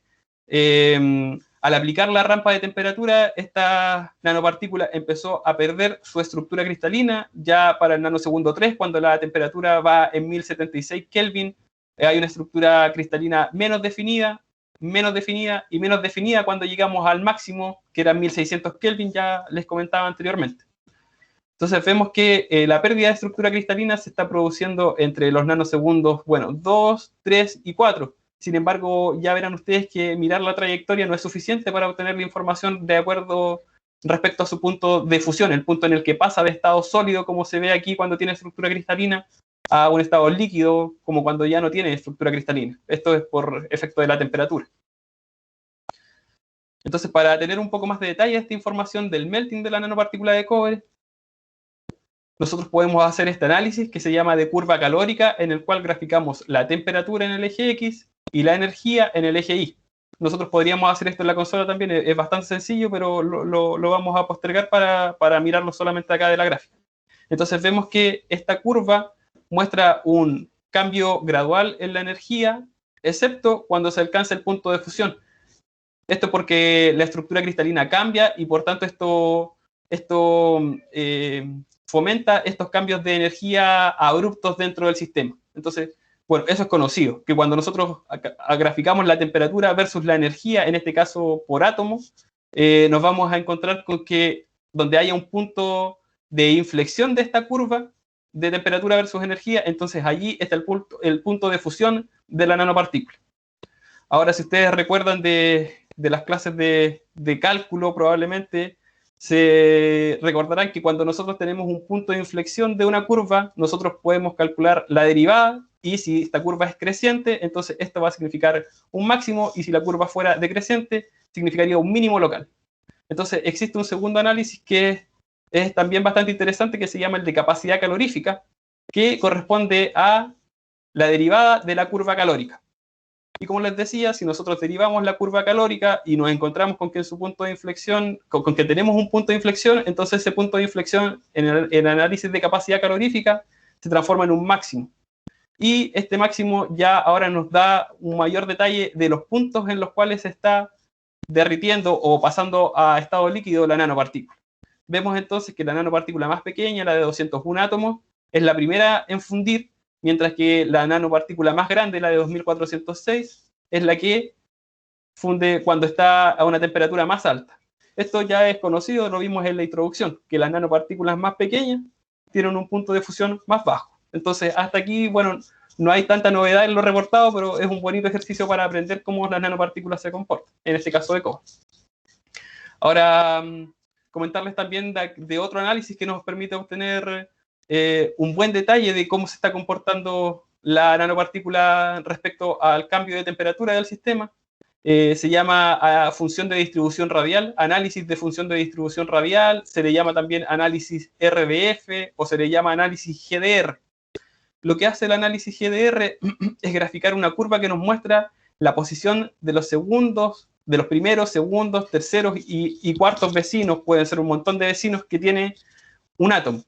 al aplicar la rampa de temperatura, esta nanopartícula empezó a perder su estructura cristalina. Ya para el nanosegundo 3, cuando la temperatura va en 1076 Kelvin, hay una estructura cristalina menos definida y menos definida cuando llegamos al máximo, que era 1600 Kelvin, ya les comentaba anteriormente. Entonces vemos que la pérdida de estructura cristalina se está produciendo entre los nanosegundos, bueno, 2, 3 y 4. Sin embargo, ya verán ustedes que mirar la trayectoria no es suficiente para obtener la información de acuerdo respecto a su punto de fusión, el punto en el que pasa de estado sólido, como se ve aquí cuando tiene estructura cristalina, a un estado líquido, como cuando ya no tiene estructura cristalina. Esto es por efecto de la temperatura. Entonces, para tener un poco más de detalle de esta información del melting de la nanopartícula de cobre, nosotros podemos hacer este análisis que se llama de curva calórica, en el cual graficamos la temperatura en el eje X y la energía en el eje Y. Nosotros podríamos hacer esto en la consola también, es bastante sencillo, pero lo vamos a postergar para mirarlo solamente acá de la gráfica. Entonces vemos que esta curva muestra un cambio gradual en la energía, excepto cuando se alcanza el punto de fusión. Esto porque la estructura cristalina cambia y por tanto esto fomenta estos cambios de energía abruptos dentro del sistema. Entonces, bueno, eso es conocido, que cuando nosotros graficamos la temperatura versus la energía, en este caso por átomo, nos vamos a encontrar con que donde haya un punto de inflexión de esta curva de temperatura versus energía, entonces allí está el punto de fusión de la nanopartícula. Ahora, si ustedes recuerdan de las clases de cálculo, probablemente se recordarán que cuando nosotros tenemos un punto de inflexión de una curva, nosotros podemos calcular la derivada, y si esta curva es creciente, entonces esto va a significar un máximo, y si la curva fuera decreciente, significaría un mínimo local. Entonces existe un segundo análisis que es también bastante interesante, que se llama el de capacidad calorífica, que corresponde a la derivada de la curva calórica. Y como les decía, si nosotros derivamos la curva calórica y nos encontramos con que en su punto de inflexión, con que tenemos un punto de inflexión, entonces ese punto de inflexión en el análisis de capacidad calorífica se transforma en un máximo. Y este máximo ya ahora nos da un mayor detalle de los puntos en los cuales se está derritiendo o pasando a estado líquido la nanopartícula. Vemos entonces que la nanopartícula más pequeña, la de 201 átomos, es la primera en fundir, mientras que la nanopartícula más grande, la de 2406, es la que funde cuando está a una temperatura más alta. Esto ya es conocido, lo vimos en la introducción, que las nanopartículas más pequeñas tienen un punto de fusión más bajo. Entonces, hasta aquí, bueno, no hay tanta novedad en lo reportado, pero es un bonito ejercicio para aprender cómo las nanopartículas se comportan, en este caso de cobre. Ahora, comentarles también de otro análisis que nos permite obtener un buen detalle de cómo se está comportando la nanopartícula respecto al cambio de temperatura del sistema. Se llama función de distribución radial, análisis de función de distribución radial, se le llama también análisis RBF o se le llama análisis GDR. Lo que hace el análisis GDR es graficar una curva que nos muestra la posición de los segundos, de los primeros, segundos, terceros y cuartos vecinos, pueden ser un montón de vecinos que tiene un átomo.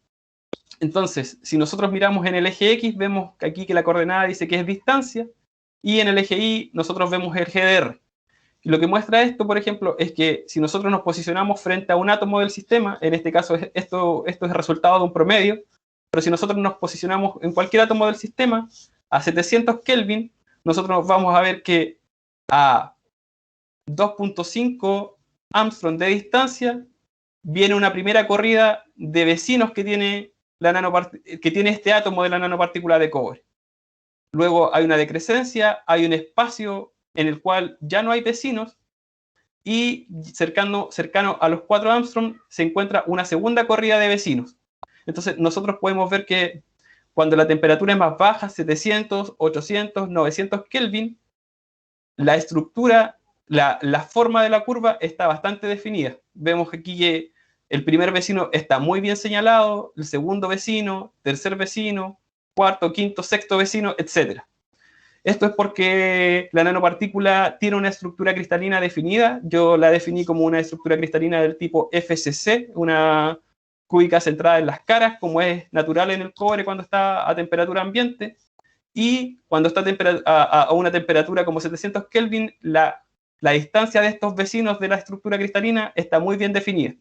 Entonces, si nosotros miramos en el eje X, vemos que aquí que la coordenada dice que es distancia, y en el eje Y nosotros vemos el GDR. Y lo que muestra esto, por ejemplo, es que si nosotros nos posicionamos frente a un átomo del sistema, en este caso esto es el resultado de un promedio, pero si nosotros nos posicionamos en cualquier átomo del sistema a 700 Kelvin, nosotros vamos a ver que a 2.5 Armstrong de distancia viene una primera corrida de vecinos que tiene, que tiene este átomo de la nanopartícula de cobre. Luego hay una decrecencia, hay un espacio en el cual ya no hay vecinos, y cercano a los 4 Armstrong se encuentra una segunda corrida de vecinos. Entonces nosotros podemos ver que cuando la temperatura es más baja, 700, 800, 900 Kelvin, la estructura, la forma de la curva está bastante definida. Vemos aquí que el primer vecino está muy bien señalado, el segundo vecino, tercer vecino, cuarto, quinto, sexto vecino, etc. Esto es porque la nanopartícula tiene una estructura cristalina definida. Yo la definí como una estructura cristalina del tipo FCC, una cúbica centrada en las caras, como es natural en el cobre cuando está a temperatura ambiente. Y cuando está a una temperatura como 700 Kelvin, la distancia de estos vecinos de la estructura cristalina está muy bien definida.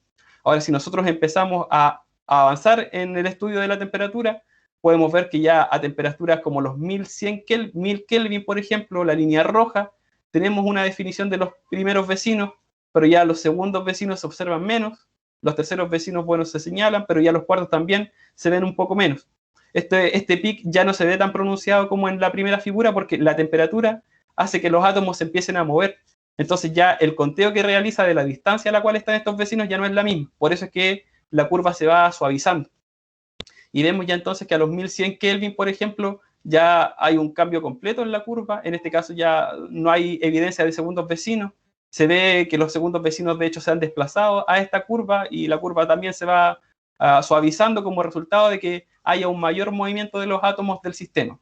Ahora, si nosotros empezamos a avanzar en el estudio de la temperatura, podemos ver que ya a temperaturas como los 1100 1000 Kelvin, por ejemplo, la línea roja, tenemos una definición de los primeros vecinos, pero ya los segundos vecinos se observan menos, los terceros vecinos, bueno, se señalan, pero ya los cuartos también se ven un poco menos. Este pic ya no se ve tan pronunciado como en la primera figura porque la temperatura hace que los átomos se empiecen a mover. Entonces ya el conteo que realiza de la distancia a la cual están estos vecinos ya no es la misma. Por eso es que la curva se va suavizando. Y vemos ya entonces que a los 1100 Kelvin, por ejemplo, ya hay un cambio completo en la curva. En este caso ya no hay evidencia de segundos vecinos. Se ve que los segundos vecinos de hecho se han desplazado a esta curva y la curva también se va suavizando como resultado de que haya un mayor movimiento de los átomos del sistema.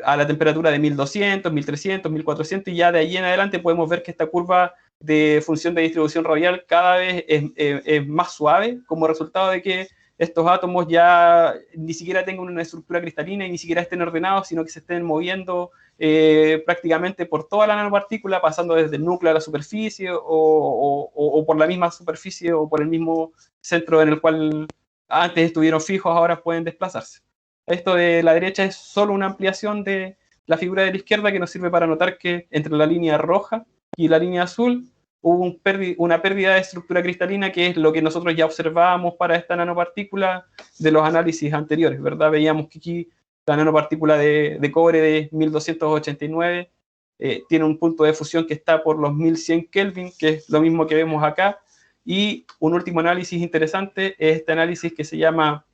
A la temperatura de 1200, 1300, 1400 y ya de allí en adelante podemos ver que esta curva de función de distribución radial cada vez es más suave como resultado de que estos átomos ya ni siquiera tengan una estructura cristalina y ni siquiera estén ordenados, sino que se estén moviendo prácticamente por toda la nanopartícula, pasando desde el núcleo a la superficie o por la misma superficie o por el mismo centro en el cual antes estuvieron fijos, ahora pueden desplazarse. Esto de la derecha es solo una ampliación de la figura de la izquierda que nos sirve para notar que entre la línea roja y la línea azul hubo una pérdida de estructura cristalina, que es lo que nosotros ya observábamos para esta nanopartícula de los análisis anteriores, ¿verdad? Veíamos que aquí la nanopartícula de cobre de 1289 tiene un punto de fusión que está por los 1100 Kelvin, que es lo mismo que vemos acá. Y un último análisis interesante es este análisis que se llama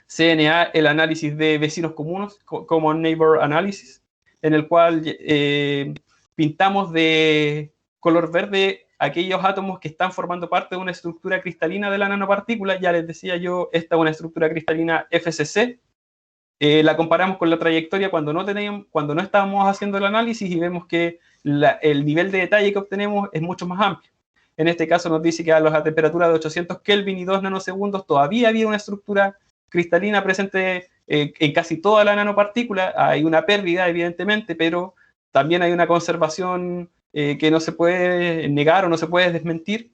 CNA, el análisis de vecinos comunes, Common Neighbor Analysis, en el cual pintamos de color verde aquellos átomos que están formando parte de una estructura cristalina de la nanopartícula. Ya les decía yo, esta es una estructura cristalina FCC. La comparamos con la trayectoria cuando no estábamos haciendo el análisis y vemos que el nivel de detalle que obtenemos es mucho más amplio. En este caso nos dice que a temperatura de 800 Kelvin y 2 nanosegundos todavía había una estructura cristalina presente en casi toda la nanopartícula. Hay una pérdida, evidentemente, pero también hay una conservación que no se puede negar o no se puede desmentir.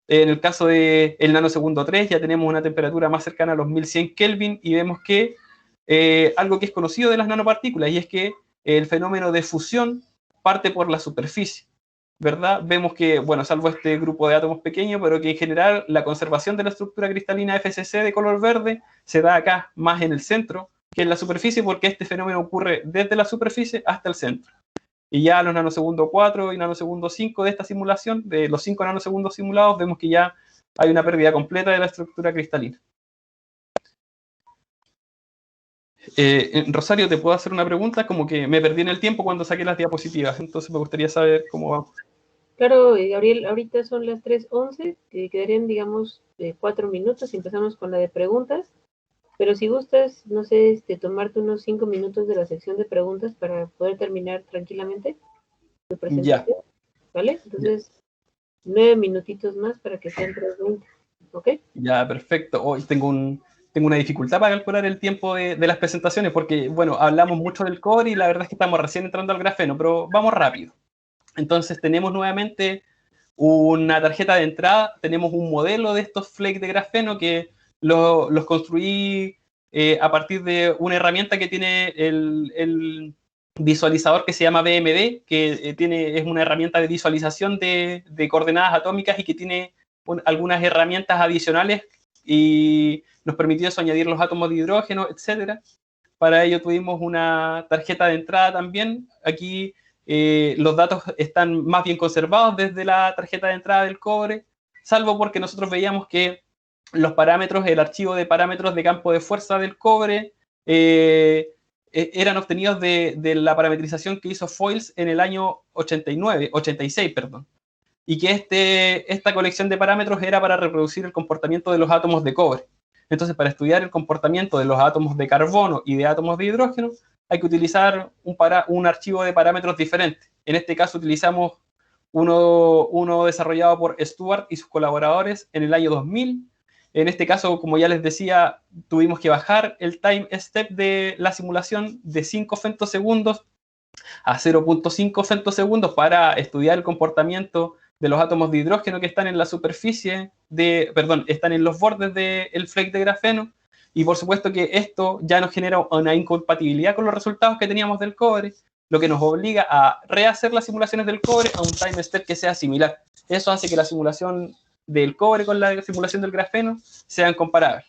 En el caso del nanosegundo 3 ya tenemos una temperatura más cercana a los 1100 Kelvin y vemos que algo que es conocido de las nanopartículas, y es que el fenómeno de fusión parte por la superficie, ¿verdad? Vemos que, bueno, salvo este grupo de átomos pequeños, pero que en general la conservación de la estructura cristalina FCC de color verde se da acá más en el centro que en la superficie, porque este fenómeno ocurre desde la superficie hasta el centro. Y ya a los nanosegundos 4 y nanosegundos 5 de esta simulación, de los 5 nanosegundos simulados, vemos que ya hay una pérdida completa de la estructura cristalina. Rosario, ¿te puedo hacer una pregunta? Como que me perdí en el tiempo cuando saqué las diapositivas, entonces me gustaría saber cómo vamos. Claro, Gabriel, ahorita son las 3:11, que quedarían, digamos, 4 minutos y empezamos con la de preguntas. Pero si gustas, no sé, tomarte unos 5 minutos de la sección de preguntas para poder terminar tranquilamente tu presentación, ¿vale? Entonces, 9 minutitos más para que sean 3:20, ¿ok? Ya, perfecto. Hoy tengo tengo una dificultad para calcular el tiempo de las presentaciones, porque, bueno, hablamos mucho del cobre y la verdad es que estamos recién entrando al grafeno, pero vamos rápido. Entonces tenemos nuevamente una tarjeta de entrada, tenemos un modelo de estos flakes de grafeno que los construí a partir de una herramienta que tiene el visualizador que se llama BMD, que es una herramienta de visualización de coordenadas atómicas y que tiene algunas herramientas adicionales y nos permitió eso, añadir los átomos de hidrógeno, etcétera. Para ello tuvimos una tarjeta de entrada también. Aquí los datos están más bien conservados desde la tarjeta de entrada del cobre, salvo porque nosotros veíamos que los parámetros, el archivo de parámetros de campo de fuerza del cobre eran obtenidos de la parametrización que hizo Foils en el año 86, perdón. Y que esta colección de parámetros era para reproducir el comportamiento de los átomos de cobre. Entonces, para estudiar el comportamiento de los átomos de carbono y de átomos de hidrógeno, hay que utilizar un archivo de parámetros diferente. En este caso utilizamos uno desarrollado por Stuart y sus colaboradores en el año 2000. En este caso, como ya les decía, tuvimos que bajar el time step de la simulación de 5 femtosegundos a 0.5 femtosegundos para estudiar el comportamiento de los átomos de hidrógeno que están en la superficie están en los bordes del flake de grafeno. Y por supuesto que esto ya nos genera una incompatibilidad con los resultados que teníamos del cobre, lo que nos obliga a rehacer las simulaciones del cobre a un time step que sea similar. Eso hace que la simulación del cobre con la simulación del grafeno sean comparables.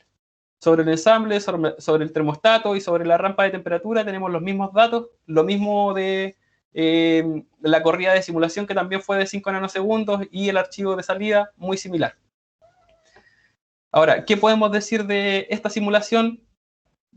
Sobre el ensamble, sobre el termostato y sobre la rampa de temperatura tenemos los mismos datos, lo mismo de la corrida de simulación que también fue de 5 nanosegundos y el archivo de salida muy similar. Ahora, ¿qué podemos decir de esta simulación?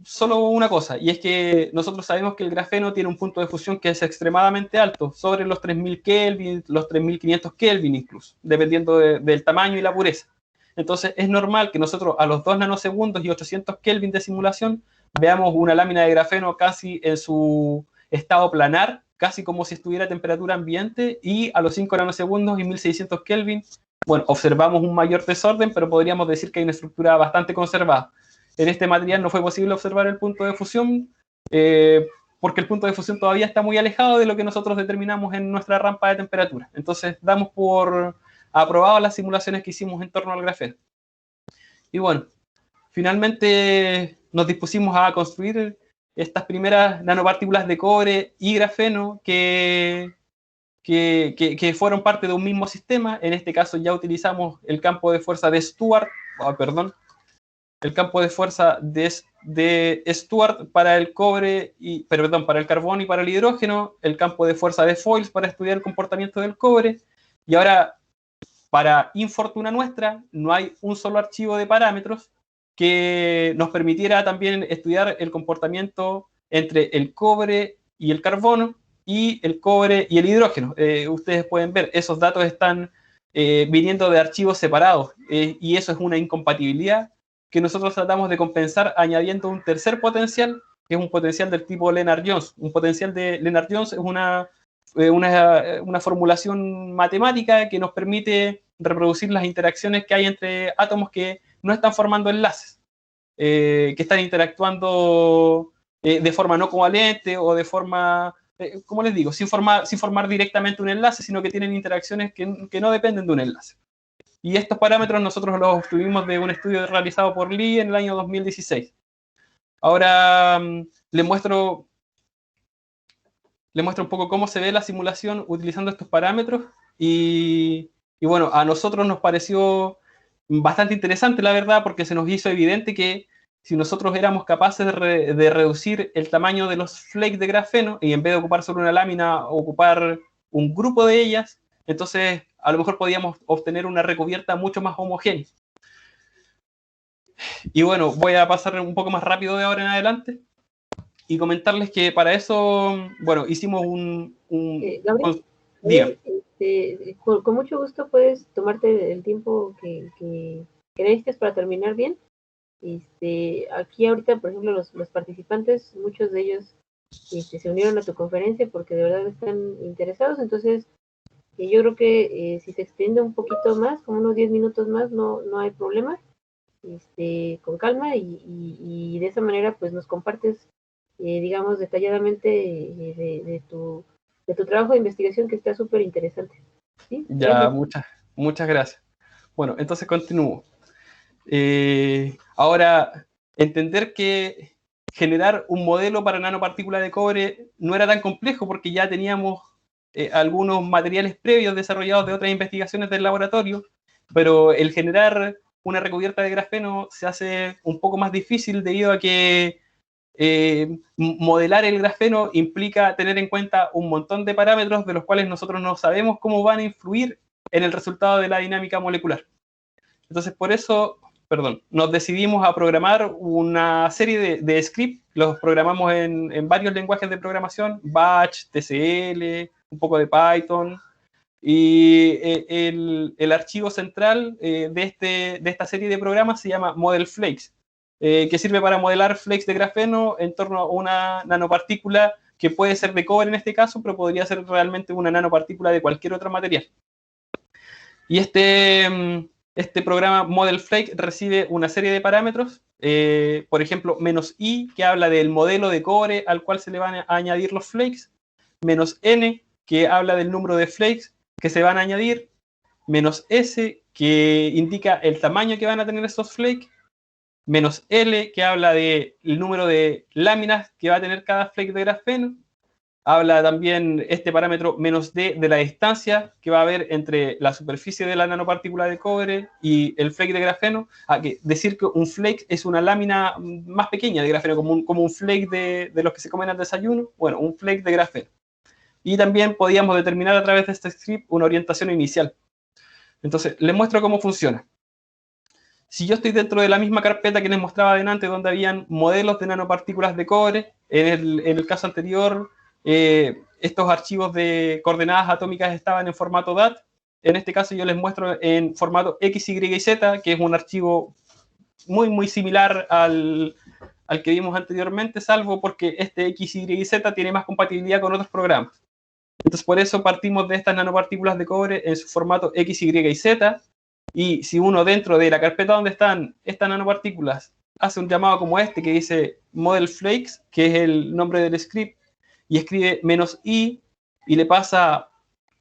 Solo una cosa, y es que nosotros sabemos que el grafeno tiene un punto de fusión que es extremadamente alto, sobre los 3000 Kelvin, los 3500 Kelvin incluso, dependiendo del tamaño y la pureza. Entonces es normal que nosotros a los 2 nanosegundos y 800 Kelvin de simulación veamos una lámina de grafeno casi en su estado planar, casi como si estuviera a temperatura ambiente, y a los 5 nanosegundos y 1600 Kelvin, bueno, observamos un mayor desorden, pero podríamos decir que hay una estructura bastante conservada. En este material no fue posible observar el punto de fusión, porque el punto de fusión todavía está muy alejado de lo que nosotros determinamos en nuestra rampa de temperatura. Entonces damos por aprobado las simulaciones que hicimos en torno al grafeno. Y bueno, finalmente nos dispusimos a construir estas primeras nanopartículas de cobre y grafeno que fueron parte de un mismo sistema. En este caso ya utilizamos el campo de fuerza de Stuart, el campo de fuerza de Stuart para el cobre, para el carbón y para el hidrógeno, el campo de fuerza de Foils para estudiar el comportamiento del cobre, y ahora, para infortuna nuestra, no hay un solo archivo de parámetros que nos permitiera también estudiar el comportamiento entre el cobre y el carbono, y el cobre y el hidrógeno. Ustedes pueden ver, esos datos están viniendo de archivos separados, y eso es una incompatibilidad que nosotros tratamos de compensar añadiendo un tercer potencial, que es un potencial del tipo Lennard-Jones. Un potencial de Lennard-Jones es una formulación matemática que nos permite reproducir las interacciones que hay entre átomos que no están formando enlaces, que están interactuando de forma no covalente o de forma, como les digo, sin formar directamente un enlace, sino que tienen interacciones que no dependen de un enlace. Y estos parámetros nosotros los obtuvimos de un estudio realizado por Lee en el año 2016. Ahora les muestro un poco cómo se ve la simulación utilizando estos parámetros. Y bueno, a nosotros nos pareció bastante interesante, la verdad, porque se nos hizo evidente que si nosotros éramos capaces de reducir el tamaño de los flakes de grafeno, y en vez de ocupar solo una lámina, ocupar un grupo de ellas, entonces a lo mejor podíamos obtener una recubierta mucho más homogénea. Y bueno, voy a pasar un poco más rápido de ahora en adelante y comentarles que para eso, bueno, hicimos Gabriel, con mucho gusto puedes tomarte el tiempo que necesites para terminar bien. Aquí ahorita, por ejemplo, los participantes, muchos de ellos se unieron a tu conferencia porque de verdad están interesados. Entonces yo creo que si se extiende un poquito más, como unos 10 minutos más, no hay problema. con calma y de esa manera pues nos compartes, digamos, detalladamente de tu trabajo de investigación que está súper interesante. ¿Sí? Ya, Gracias. muchas gracias. Bueno, entonces continúo. Ahora, entender que generar un modelo para nanopartícula de cobre no era tan complejo porque ya teníamos algunos materiales previos desarrollados de otras investigaciones del laboratorio, pero el generar una recubierta de grafeno se hace un poco más difícil debido a que modelar el grafeno implica tener en cuenta un montón de parámetros de los cuales nosotros no sabemos cómo van a influir en el resultado de la dinámica molecular. Entonces, por eso, nos decidimos a programar una serie de scripts, los programamos en varios lenguajes de programación, Bash, TCL, un poco de Python, y el archivo central de esta serie de programas se llama Model Flakes, que sirve para modelar flakes de grafeno en torno a una nanopartícula que puede ser de cobre en este caso, pero podría ser realmente una nanopartícula de cualquier otro material. Y este programa Model Flake recibe una serie de parámetros, por ejemplo, -i, que habla del modelo de cobre al cual se le van a añadir los flakes, -n, que habla del número de flakes que se van a añadir, -s, que indica el tamaño que van a tener estos flakes, -l, que habla del número de láminas que va a tener cada flake de grafeno. Habla también este parámetro -d de la distancia que va a haber entre la superficie de la nanopartícula de cobre y el flake de grafeno. Que decir que un flake es una lámina más pequeña de grafeno, como un flake de los que se comen al desayuno. Bueno, un flake de grafeno. Y también podíamos determinar a través de este script una orientación inicial. Entonces, les muestro cómo funciona. Si yo estoy dentro de la misma carpeta que les mostraba adelante, donde habían modelos de nanopartículas de cobre, en el caso anterior, estos archivos de coordenadas atómicas estaban en formato DAT. En este caso yo les muestro en formato X, Y y Z, que es un archivo muy similar al que vimos anteriormente, salvo porque este X, Y y Z tiene más compatibilidad con otros programas. Entonces, por eso partimos de estas nanopartículas de cobre en su formato X, Y y Z. Y si uno dentro de la carpeta donde están estas nanopartículas hace un llamado como este que dice Model Flakes, que es el nombre del script, y escribe -i y le pasa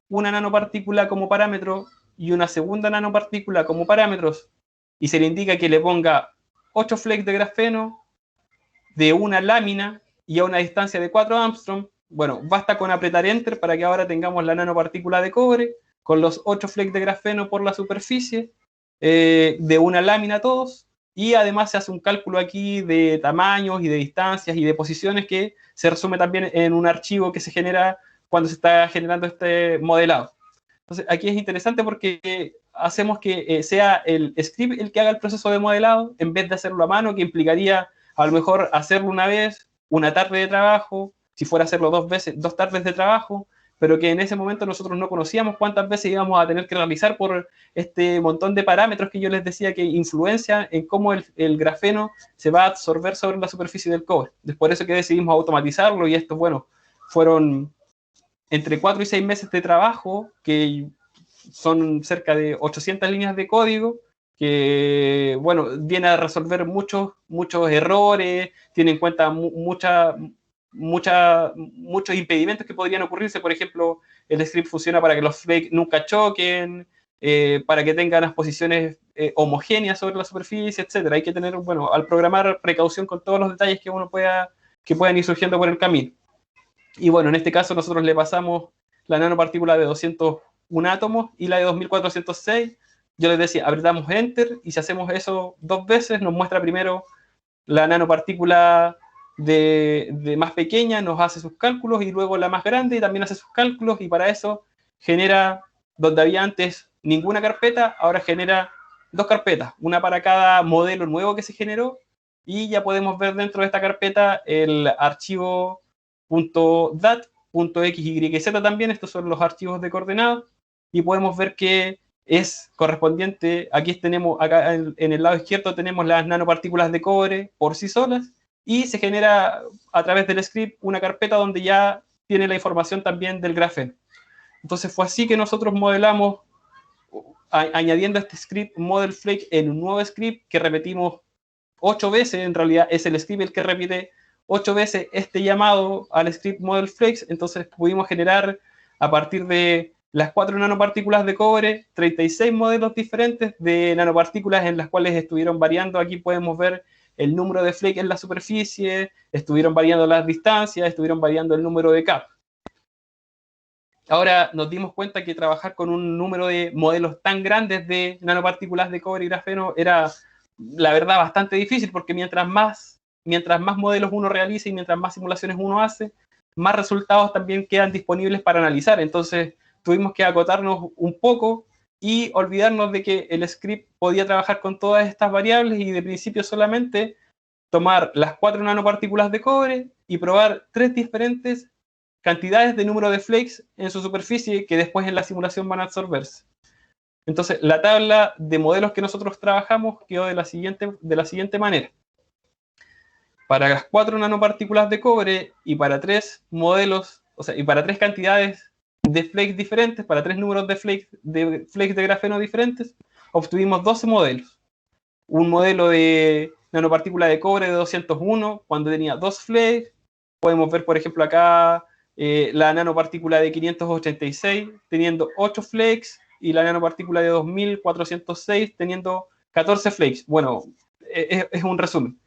una nanopartícula como parámetro y una segunda nanopartícula como parámetros, y se le indica que le ponga 8 flakes de grafeno de una lámina y a una distancia de 4 Armstrong, bueno, basta con apretar Enter para que ahora tengamos la nanopartícula de cobre con los 8 flakes de grafeno por la superficie, de una lámina todos, y además se hace un cálculo aquí de tamaños y de distancias y de posiciones que se resume también en un archivo que se genera cuando se está generando este modelado. Entonces, aquí es interesante porque hacemos que sea el script el que haga el proceso de modelado en vez de hacerlo a mano, que implicaría a lo mejor hacerlo una vez, una tarde de trabajo, si fuera a hacerlo 2 veces, 2 tardes de trabajo, pero que en ese momento nosotros no conocíamos cuántas veces íbamos a tener que realizar por este montón de parámetros que yo les decía que influencian en cómo el grafeno se va a absorber sobre la superficie del cobre. Es por eso que decidimos automatizarlo y esto, bueno, fueron entre 4 y 6 meses de trabajo, que son cerca de 800 líneas de código, que, bueno, viene a resolver muchos errores, tiene en cuenta muchos impedimentos que podrían ocurrirse. Por ejemplo, el script funciona para que los flakes nunca choquen, para que tengan las posiciones homogéneas sobre la superficie, etc. Hay que tener, bueno, al programar, precaución con todos los detalles que puedan ir surgiendo por el camino. Y bueno, en este caso nosotros le pasamos la nanopartícula de 201 átomos y la de 2406. Yo les decía, apretamos Enter y si hacemos eso 2 veces, nos muestra primero la nanopartícula de más pequeña, nos hace sus cálculos, y luego la más grande también hace sus cálculos, y para eso genera, donde había antes ninguna carpeta, ahora genera 2 carpetas, una para cada modelo nuevo que se generó, y ya podemos ver dentro de esta carpeta el archivo .dat, .x, y, z también. Estos son los archivos de coordenadas, y podemos ver que es correspondiente, aquí tenemos, acá en el lado izquierdo tenemos las nanopartículas de cobre por sí solas, y se genera a través del script una carpeta donde ya tiene la información también del grafeno. Entonces fue así que nosotros modelamos añadiendo este script model flake en un nuevo script que repetimos 8 veces. En realidad es el script el que repite 8 veces este llamado al script model flakes. Entonces pudimos generar a partir de las 4 nanopartículas de cobre 36 modelos diferentes de nanopartículas en las cuales estuvieron variando. Aquí podemos ver el número de flakes en la superficie, estuvieron variando las distancias, estuvieron variando el número de capas. Ahora nos dimos cuenta que trabajar con un número de modelos tan grandes de nanopartículas de cobre y grafeno era, la verdad, bastante difícil, porque mientras más modelos uno realiza y mientras más simulaciones uno hace, más resultados también quedan disponibles para analizar. Entonces tuvimos que acotarnos un poco y olvidarnos de que el script podía trabajar con todas estas variables y de principio solamente tomar las 4 nanopartículas de cobre y probar 3 diferentes cantidades de número de flakes en su superficie que después en la simulación van a absorberse. Entonces, la tabla de modelos que nosotros trabajamos quedó de la siguiente manera. Para las 4 nanopartículas de cobre y para 3 modelos, o sea, y para 3 cantidades de flakes diferentes, para 3 números de flakes de grafeno diferentes, obtuvimos 12 modelos. Un modelo de nanopartícula de cobre de 201, cuando tenía 2 flakes. Podemos ver, por ejemplo, acá la nanopartícula de 586 teniendo 8 flakes y la nanopartícula de 2406 teniendo 14 flakes. Bueno, es un resumen.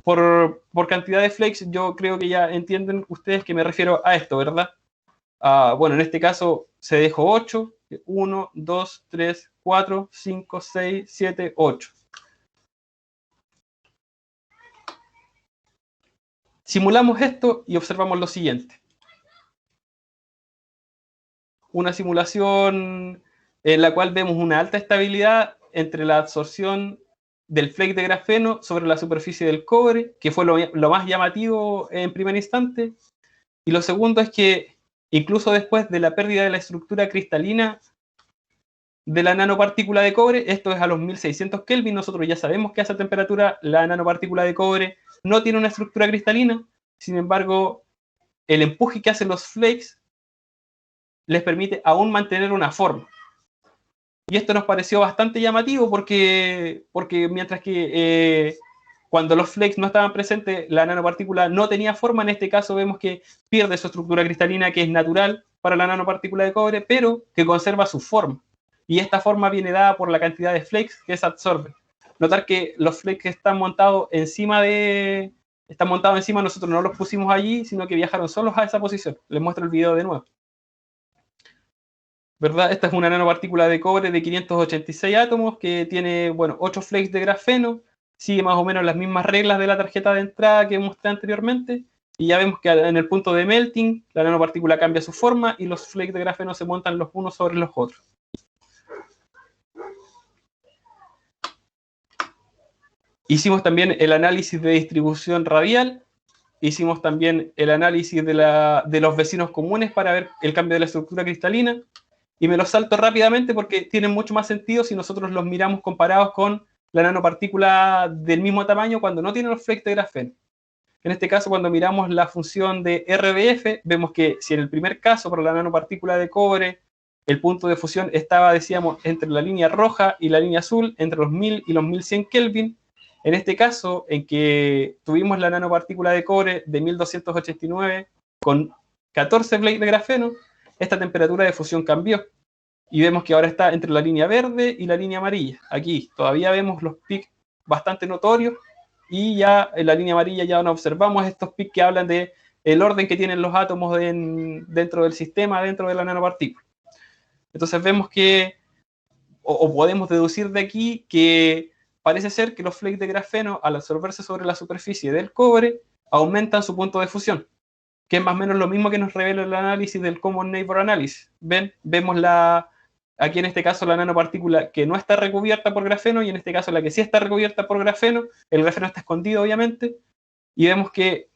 Por cantidad de flakes, yo creo que ya entienden ustedes que me refiero a esto, ¿verdad? Bueno, en este caso se dejó 8, 1, 2, 3, 4, 5, 6, 7, 8. Simulamos esto y observamos lo siguiente. Una simulación en la cual vemos una alta estabilidad entre la absorción del flake de grafeno sobre la superficie del cobre, que fue lo más llamativo en primer instante. Y lo segundo es que incluso después de la pérdida de la estructura cristalina de la nanopartícula de cobre, esto es a los 1600 Kelvin, nosotros ya sabemos que a esa temperatura la nanopartícula de cobre no tiene una estructura cristalina. Sin embargo, el empuje que hacen los flakes les permite aún mantener una forma. Y esto nos pareció bastante llamativo porque mientras que cuando los flakes no estaban presentes, la nanopartícula no tenía forma. En este caso vemos que pierde su estructura cristalina, que es natural para la nanopartícula de cobre, pero que conserva su forma. Y esta forma viene dada por la cantidad de flakes que se absorben. Notar que los flakes que están montados encima, nosotros no los pusimos allí, sino que viajaron solos a esa posición. Les muestro el video de nuevo. ¿Verdad? Esta es una nanopartícula de cobre de 586 átomos que tiene, bueno, 8 flakes de grafeno, sigue más o menos las mismas reglas de la tarjeta de entrada que mostré anteriormente, y ya vemos que en el punto de melting la nanopartícula cambia su forma y los flakes de grafeno se montan los unos sobre los otros. Hicimos también el análisis de distribución radial, hicimos también el análisis de los vecinos comunes para ver el cambio de la estructura cristalina. Y me los salto rápidamente porque tienen mucho más sentido si nosotros los miramos comparados con la nanopartícula del mismo tamaño cuando no tienen los flakes de grafeno. En este caso, cuando miramos la función de RBF, vemos que si en el primer caso, para la nanopartícula de cobre, el punto de fusión estaba, decíamos, entre la línea roja y la línea azul, entre los 1000 y los 1100 Kelvin. En este caso, en que tuvimos la nanopartícula de cobre de 1289 con 14 flakes de grafeno, esta temperatura de fusión cambió y vemos que ahora está entre la línea verde y la línea amarilla. Aquí todavía vemos los pics bastante notorios y ya en la línea amarilla ya no observamos estos pics que hablan de el orden que tienen los átomos dentro del sistema, dentro de la nanopartícula. Entonces vemos que, o podemos deducir de aquí que parece ser que los flakes de grafeno, al absorberse sobre la superficie del cobre, aumentan su punto de fusión, que es más o menos lo mismo que nos revela el análisis del Common Neighbor Analysis. Vemos aquí en este caso la nanopartícula que no está recubierta por grafeno y en este caso la que sí está recubierta por grafeno. El grafeno está escondido, obviamente, y vemos que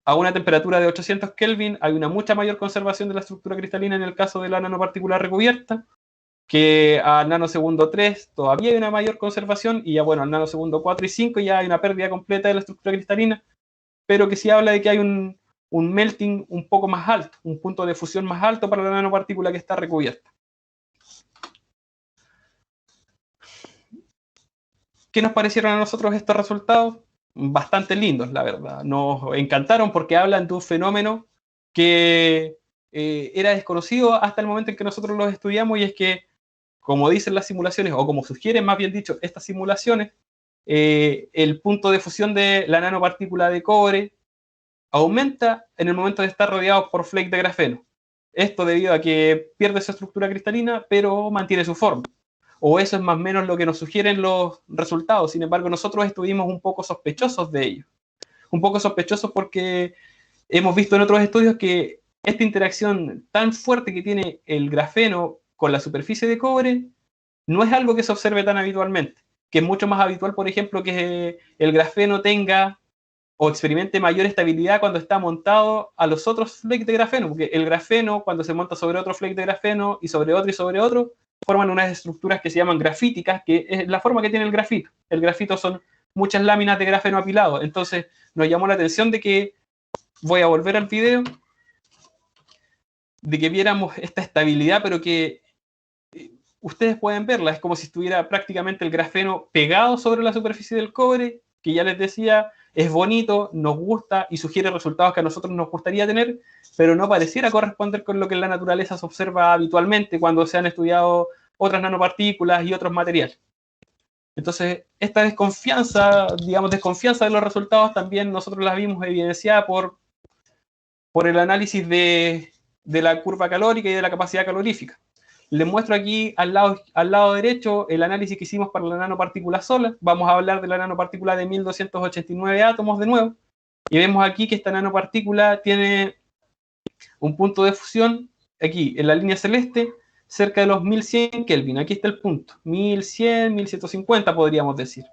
a una temperatura de 800 Kelvin hay una mucha mayor conservación de la estructura cristalina en el caso de la nanopartícula recubierta, que al nanosegundo 3 todavía hay una mayor conservación, y ya bueno, al nanosegundo 4 y 5 ya hay una pérdida completa de la estructura cristalina, pero que sí habla de que hay un melting un poco más alto, un punto de fusión más alto para la nanopartícula que está recubierta. ¿Qué nos parecieron a nosotros estos resultados? Bastante lindos, la verdad. Nos encantaron porque hablan de un fenómeno que era desconocido hasta el momento en que nosotros los estudiamos, y es que, como dicen las simulaciones, o como sugieren más bien dicho estas simulaciones, el punto de fusión de la nanopartícula de cobre aumenta en el momento de estar rodeado por flakes de grafeno. Esto debido a que pierde su estructura cristalina, pero mantiene su forma. O eso es más o menos lo que nos sugieren los resultados. Sin embargo, nosotros estuvimos un poco sospechosos de ello. Un poco sospechosos porque hemos visto en otros estudios que esta interacción tan fuerte que tiene el grafeno con la superficie de cobre no es algo que se observe tan habitualmente. Que es mucho más habitual, por ejemplo, que el grafeno tenga o experimente mayor estabilidad cuando está montado a los otros flakes de grafeno, porque el grafeno, cuando se monta sobre otro flake de grafeno y sobre otro, forman unas estructuras que se llaman grafíticas, que es la forma que tiene el grafito. El grafito son muchas láminas de grafeno apilado. Entonces nos llamó la atención de que, voy a volver al video, de que viéramos esta estabilidad, pero que ustedes pueden verla, es como si estuviera prácticamente el grafeno pegado sobre la superficie del cobre, que ya les decía, es bonito, nos gusta y sugiere resultados que a nosotros nos gustaría tener, pero no pareciera corresponder con lo que en la naturaleza se observa habitualmente cuando se han estudiado otras nanopartículas y otros materiales. Entonces, esta desconfianza, digamos, desconfianza de los resultados también nosotros la vimos evidenciada por el análisis de la curva calórica y de la capacidad calorífica. Les muestro aquí al lado derecho el análisis que hicimos para la nanopartícula sola. Vamos a hablar de la nanopartícula de 1289 átomos de nuevo. Y vemos aquí que esta nanopartícula tiene un punto de fusión, aquí en la línea celeste, cerca de los 1100 Kelvin. Aquí está el punto, 1100, 1150 podríamos decir.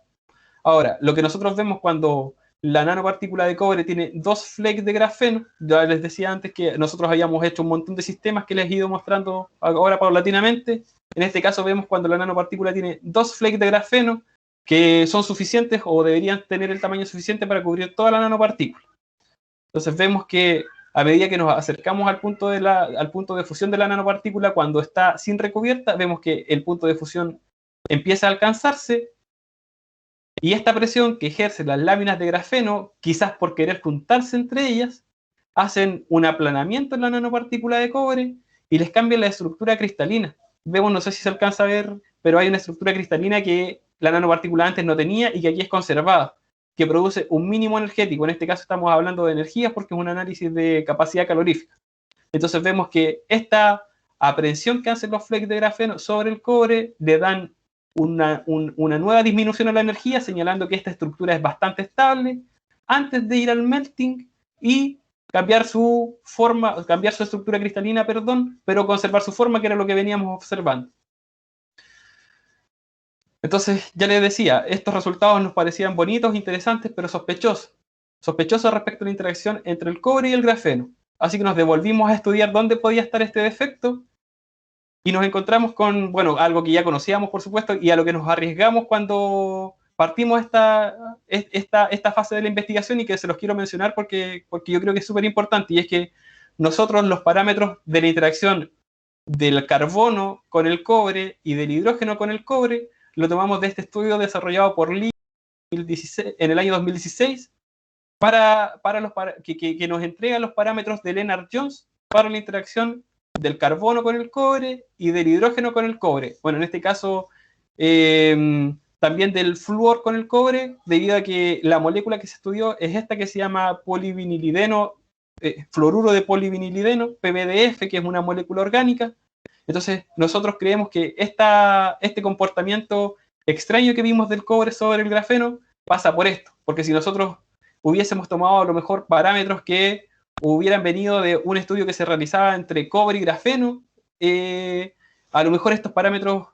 Ahora, lo que nosotros vemos cuando la nanopartícula de cobre tiene 2 flakes de grafeno, ya les decía antes que nosotros habíamos hecho un montón de sistemas que les he ido mostrando ahora paulatinamente. En este caso vemos cuando la nanopartícula tiene 2 flakes de grafeno que son suficientes o deberían tener el tamaño suficiente para cubrir toda la nanopartícula. Entonces vemos que a medida que nos acercamos al punto de fusión de la nanopartícula, cuando está sin recubierta, vemos que el punto de fusión empieza a alcanzarse. Y esta presión que ejercen las láminas de grafeno, quizás por querer juntarse entre ellas, hacen un aplanamiento en la nanopartícula de cobre y les cambian la estructura cristalina. Vemos, no sé si se alcanza a ver, pero hay una estructura cristalina que la nanopartícula antes no tenía y que aquí es conservada, que produce un mínimo energético. En este caso estamos hablando de energías porque es un análisis de capacidad calorífica. Entonces vemos que esta aprehensión que hacen los flakes de grafeno sobre el cobre le dan una nueva disminución a la energía, señalando que esta estructura es bastante estable antes de ir al melting y cambiar su forma, cambiar su estructura cristalina, perdón, pero conservar su forma, que era lo que veníamos observando. Entonces, ya les decía, estos resultados nos parecían bonitos, interesantes, pero sospechosos. Sospechosos respecto a la interacción entre el cobre y el grafeno. Así que nos devolvimos a estudiar dónde podía estar este defecto y nos encontramos con, bueno, algo que ya conocíamos, por supuesto, y a lo que nos arriesgamos cuando partimos esta fase de la investigación, y que se los quiero mencionar porque yo creo que es súper importante, y es que nosotros los parámetros de la interacción del carbono con el cobre y del hidrógeno con el cobre lo tomamos de este estudio desarrollado por Lee en el año 2016 que nos entrega los parámetros de Lennard-Jones para la interacción del carbono con el cobre y del hidrógeno con el cobre. Bueno, en este caso también del flúor con el cobre, debido a que la molécula que se estudió es esta que se llama polivinilideno, fluoruro de polivinilideno, PBDF, que es una molécula orgánica. Entonces, nosotros creemos que este comportamiento extraño que vimos del cobre sobre el grafeno pasa por esto, porque si nosotros hubiésemos tomado a lo mejor parámetros que hubieran venido de un estudio que se realizaba entre cobre y grafeno, a lo mejor estos parámetros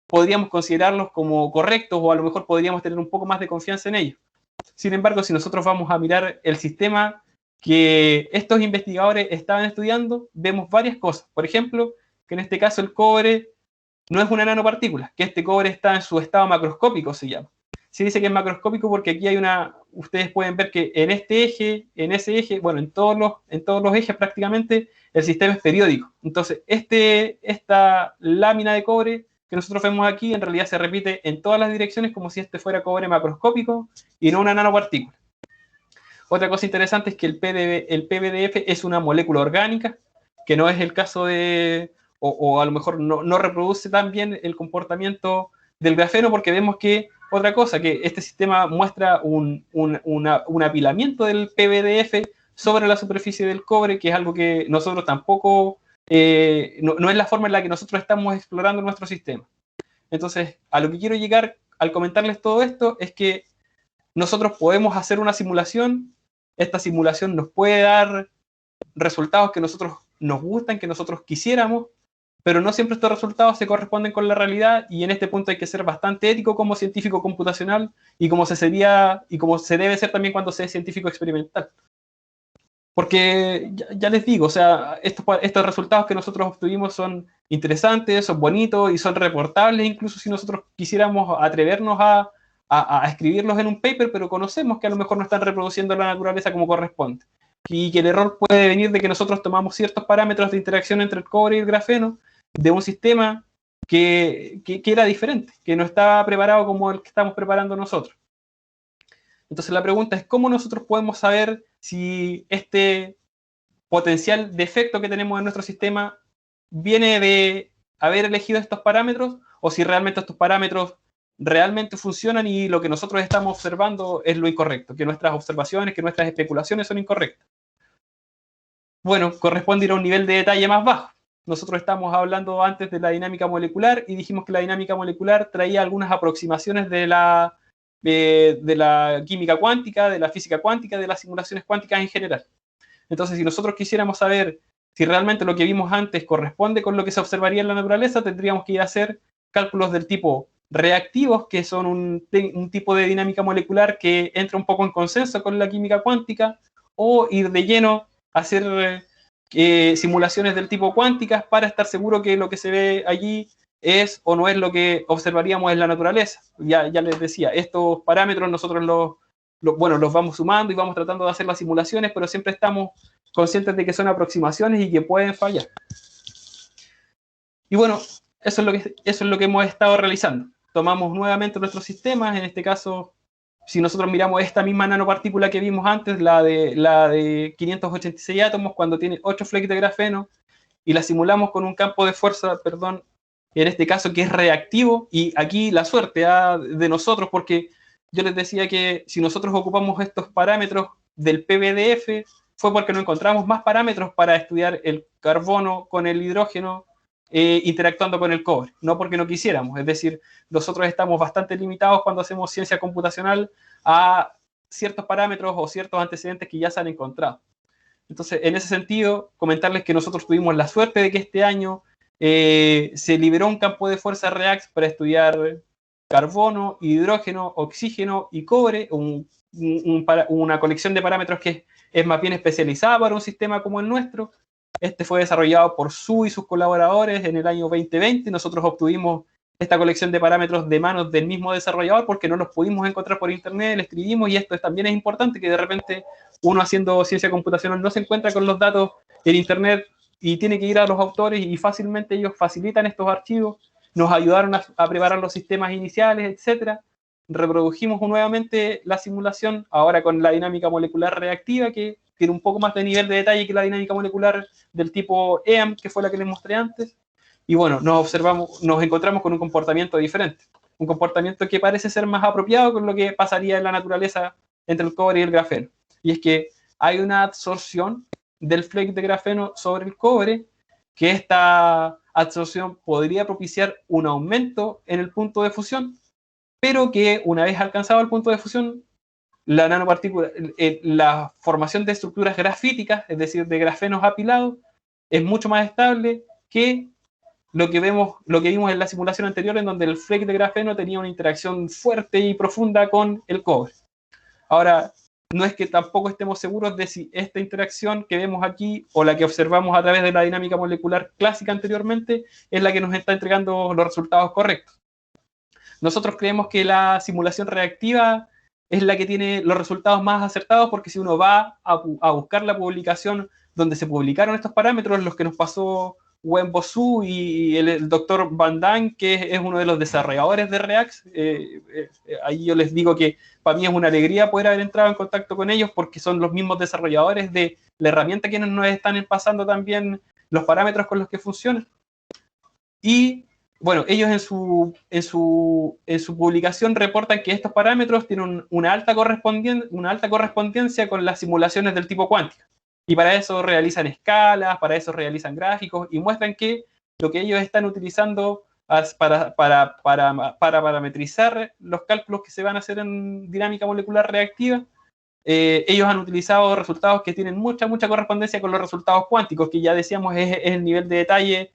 podríamos considerarlos como correctos, o a lo mejor podríamos tener un poco más de confianza en ellos. Sin embargo, si nosotros vamos a mirar el sistema que estos investigadores estaban estudiando, vemos varias cosas. Por ejemplo, que en este caso el cobre no es una nanopartícula, que este cobre está en su estado macroscópico, se llama. Se dice que es macroscópico porque aquí hay ustedes pueden ver que en este eje, en ese eje, bueno, en todos los ejes prácticamente, el sistema es periódico. Entonces, esta lámina de cobre que nosotros vemos aquí en realidad se repite en todas las direcciones como si este fuera cobre macroscópico y no una nanopartícula. Otra cosa interesante es que el PBDF es una molécula orgánica, que no es el caso de, o a lo mejor no reproduce tan bien el comportamiento del grafeno, porque vemos que, otra cosa, que este sistema muestra un apilamiento del PBDF sobre la superficie del cobre, que es algo que nosotros tampoco, no es la forma en la que nosotros estamos explorando nuestro sistema. Entonces, a lo que quiero llegar al comentarles todo esto es que nosotros podemos hacer una simulación, esta simulación nos puede dar resultados que nosotros nos gustan, que nosotros quisiéramos, pero no siempre estos resultados se corresponden con la realidad, y en este punto hay que ser bastante ético como científico computacional y como se debe ser también cuando se es científico experimental. Porque ya les digo, o sea, estos resultados que nosotros obtuvimos son interesantes, son bonitos y son reportables, incluso si nosotros quisiéramos atrevernos a escribirlos en un paper, pero conocemos que a lo mejor no están reproduciendo la naturaleza como corresponde. Y que el error puede venir de que nosotros tomamos ciertos parámetros de interacción entre el cobre y el grafeno de un sistema que era diferente, que no estaba preparado como el que estamos preparando nosotros. Entonces la pregunta es, ¿cómo nosotros podemos saber si este potencial defecto que tenemos en nuestro sistema viene de haber elegido estos parámetros, o si realmente estos parámetros realmente funcionan y lo que nosotros estamos observando es lo incorrecto, que nuestras observaciones, que nuestras especulaciones son incorrectas? Bueno, corresponde ir a un nivel de detalle más bajo. Nosotros estamos hablando antes de la dinámica molecular y dijimos que la dinámica molecular traía algunas aproximaciones de la química cuántica, de la física cuántica, de las simulaciones cuánticas en general. Entonces, si nosotros quisiéramos saber si realmente lo que vimos antes corresponde con lo que se observaría en la naturaleza, tendríamos que ir a hacer cálculos del tipo reactivos, que son un tipo de dinámica molecular que entra un poco en consenso con la química cuántica, o ir de lleno a hacer simulaciones del tipo cuánticas para estar seguro que lo que se ve allí es o no es lo que observaríamos en la naturaleza. Ya les decía, estos parámetros nosotros los vamos sumando y vamos tratando de hacer las simulaciones, pero siempre estamos conscientes de que son aproximaciones y que pueden fallar. Y bueno, eso es lo que hemos estado realizando. Tomamos nuevamente nuestros sistemas, en este caso, si nosotros miramos esta misma nanopartícula que vimos antes, la de 586 átomos, cuando tiene 8 flecks de grafeno, y la simulamos con un campo de fuerza, en este caso que es reactivo, y aquí la suerte de nosotros, porque yo les decía que si nosotros ocupamos estos parámetros del PBDF, fue porque no encontramos más parámetros para estudiar el carbono con el hidrógeno interactuando con el cobre, no porque no quisiéramos. Es decir, nosotros estamos bastante limitados cuando hacemos ciencia computacional a ciertos parámetros o ciertos antecedentes que ya se han encontrado. Entonces, en ese sentido, comentarles que nosotros tuvimos la suerte de que este año se liberó un campo de fuerza REACT para estudiar carbono, hidrógeno, oxígeno y cobre, una colección de parámetros que es más bien especializada para un sistema como el nuestro. Este fue desarrollado por Su y sus colaboradores en el año 2020. Nosotros obtuvimos esta colección de parámetros de manos del mismo desarrollador porque no los pudimos encontrar por internet, le escribimos, y esto también es importante, que de repente uno haciendo ciencia computacional no se encuentra con los datos en internet y tiene que ir a los autores, y fácilmente ellos facilitan estos archivos, nos ayudaron a preparar los sistemas iniciales, etcétera. Reprodujimos nuevamente la simulación, ahora con la dinámica molecular reactiva, que tiene un poco más de nivel de detalle que la dinámica molecular del tipo EAM, que fue la que les mostré antes. Y bueno, nos encontramos con un comportamiento diferente, un comportamiento que parece ser más apropiado con lo que pasaría en la naturaleza entre el cobre y el grafeno. Y es que hay una absorción del flake de grafeno sobre el cobre, que esta absorción podría propiciar un aumento en el punto de fusión, pero que una vez alcanzado el punto de fusión, la nanopartícula, la formación de estructuras grafíticas, es decir, de grafenos apilados, es mucho más estable que lo que vimos en la simulación anterior, en donde el flake de grafeno tenía una interacción fuerte y profunda con el cobre. Ahora, no es que tampoco estemos seguros de si esta interacción que vemos aquí o la que observamos a través de la dinámica molecular clásica anteriormente es la que nos está entregando los resultados correctos. Nosotros creemos que la simulación reactiva es la que tiene los resultados más acertados, porque si uno va a buscar la publicación donde se publicaron estos parámetros, los que nos pasó Wen Bosu y el doctor Van Damme, que es uno de los desarrolladores de React. Ahí yo les digo que para mí es una alegría poder haber entrado en contacto con ellos, porque son los mismos desarrolladores de la herramienta que nos están pasando también los parámetros con los que funcionan. Y bueno, ellos en su publicación reportan que estos parámetros tienen una alta correspondencia con las simulaciones del tipo cuántica. Y para eso realizan escalas, para eso realizan gráficos y muestran que lo que ellos están utilizando para parametrizar los cálculos que se van a hacer en dinámica molecular reactiva, ellos han utilizado resultados que tienen mucha correspondencia con los resultados cuánticos, que ya decíamos es el nivel de detalle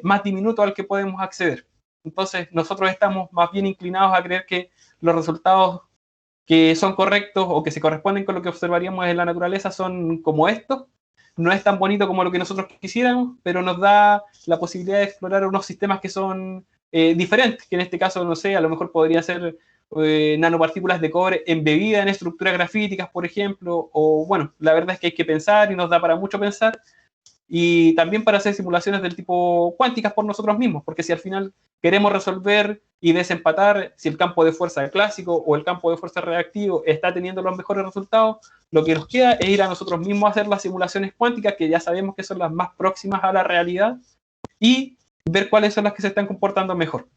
más diminuto al que podemos acceder. Entonces nosotros estamos más bien inclinados a creer que los resultados que son correctos o que se corresponden con lo que observaríamos en la naturaleza son como estos. No es tan bonito como lo que nosotros quisiéramos, pero nos da la posibilidad de explorar unos sistemas que son diferentes, que en este caso, no sé, a lo mejor podría ser nanopartículas de cobre embebidas en estructuras grafíticas, por ejemplo, o bueno, la verdad es que hay que pensar y nos da para mucho pensar, y también para hacer simulaciones del tipo cuánticas por nosotros mismos, porque si al final queremos resolver y desempatar si el campo de fuerza clásico o el campo de fuerza reactivo está teniendo los mejores resultados, lo que nos queda es ir a nosotros mismos a hacer las simulaciones cuánticas, que ya sabemos que son las más próximas a la realidad, y ver cuáles son las que se están comportando mejor.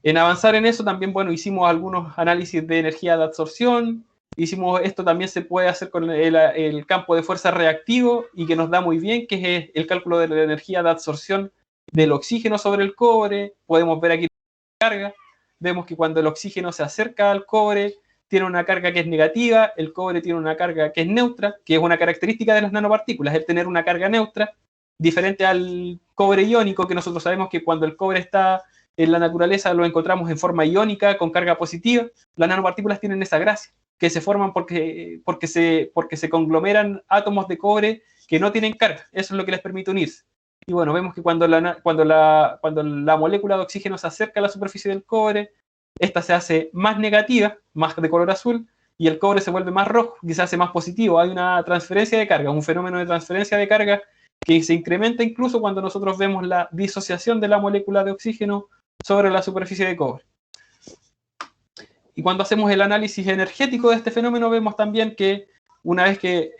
En avanzar en eso también, bueno, hicimos algunos análisis de energía de absorción. Esto también se puede hacer con el campo de fuerza reactivo, y que nos da muy bien, que es el cálculo de la energía de absorción del oxígeno sobre el cobre. Podemos ver aquí la carga. Vemos que cuando el oxígeno se acerca al cobre, tiene una carga que es negativa, el cobre tiene una carga que es neutra, que es una característica de las nanopartículas, el tener una carga neutra, diferente al cobre iónico, que nosotros sabemos que cuando el cobre está en la naturaleza lo encontramos en forma iónica, con carga positiva. Las nanopartículas tienen esa gracia, que se forman porque se conglomeran átomos de cobre que no tienen carga. Eso es lo que les permite unirse. Y bueno, vemos que cuando la molécula de oxígeno se acerca a la superficie del cobre, esta se hace más negativa, más de color azul, y el cobre se vuelve más rojo y se hace más positivo. Hay una transferencia de carga, un fenómeno de transferencia de carga que se incrementa incluso cuando nosotros vemos la disociación de la molécula de oxígeno sobre la superficie de cobre. Y cuando hacemos el análisis energético de este fenómeno, vemos también que una vez que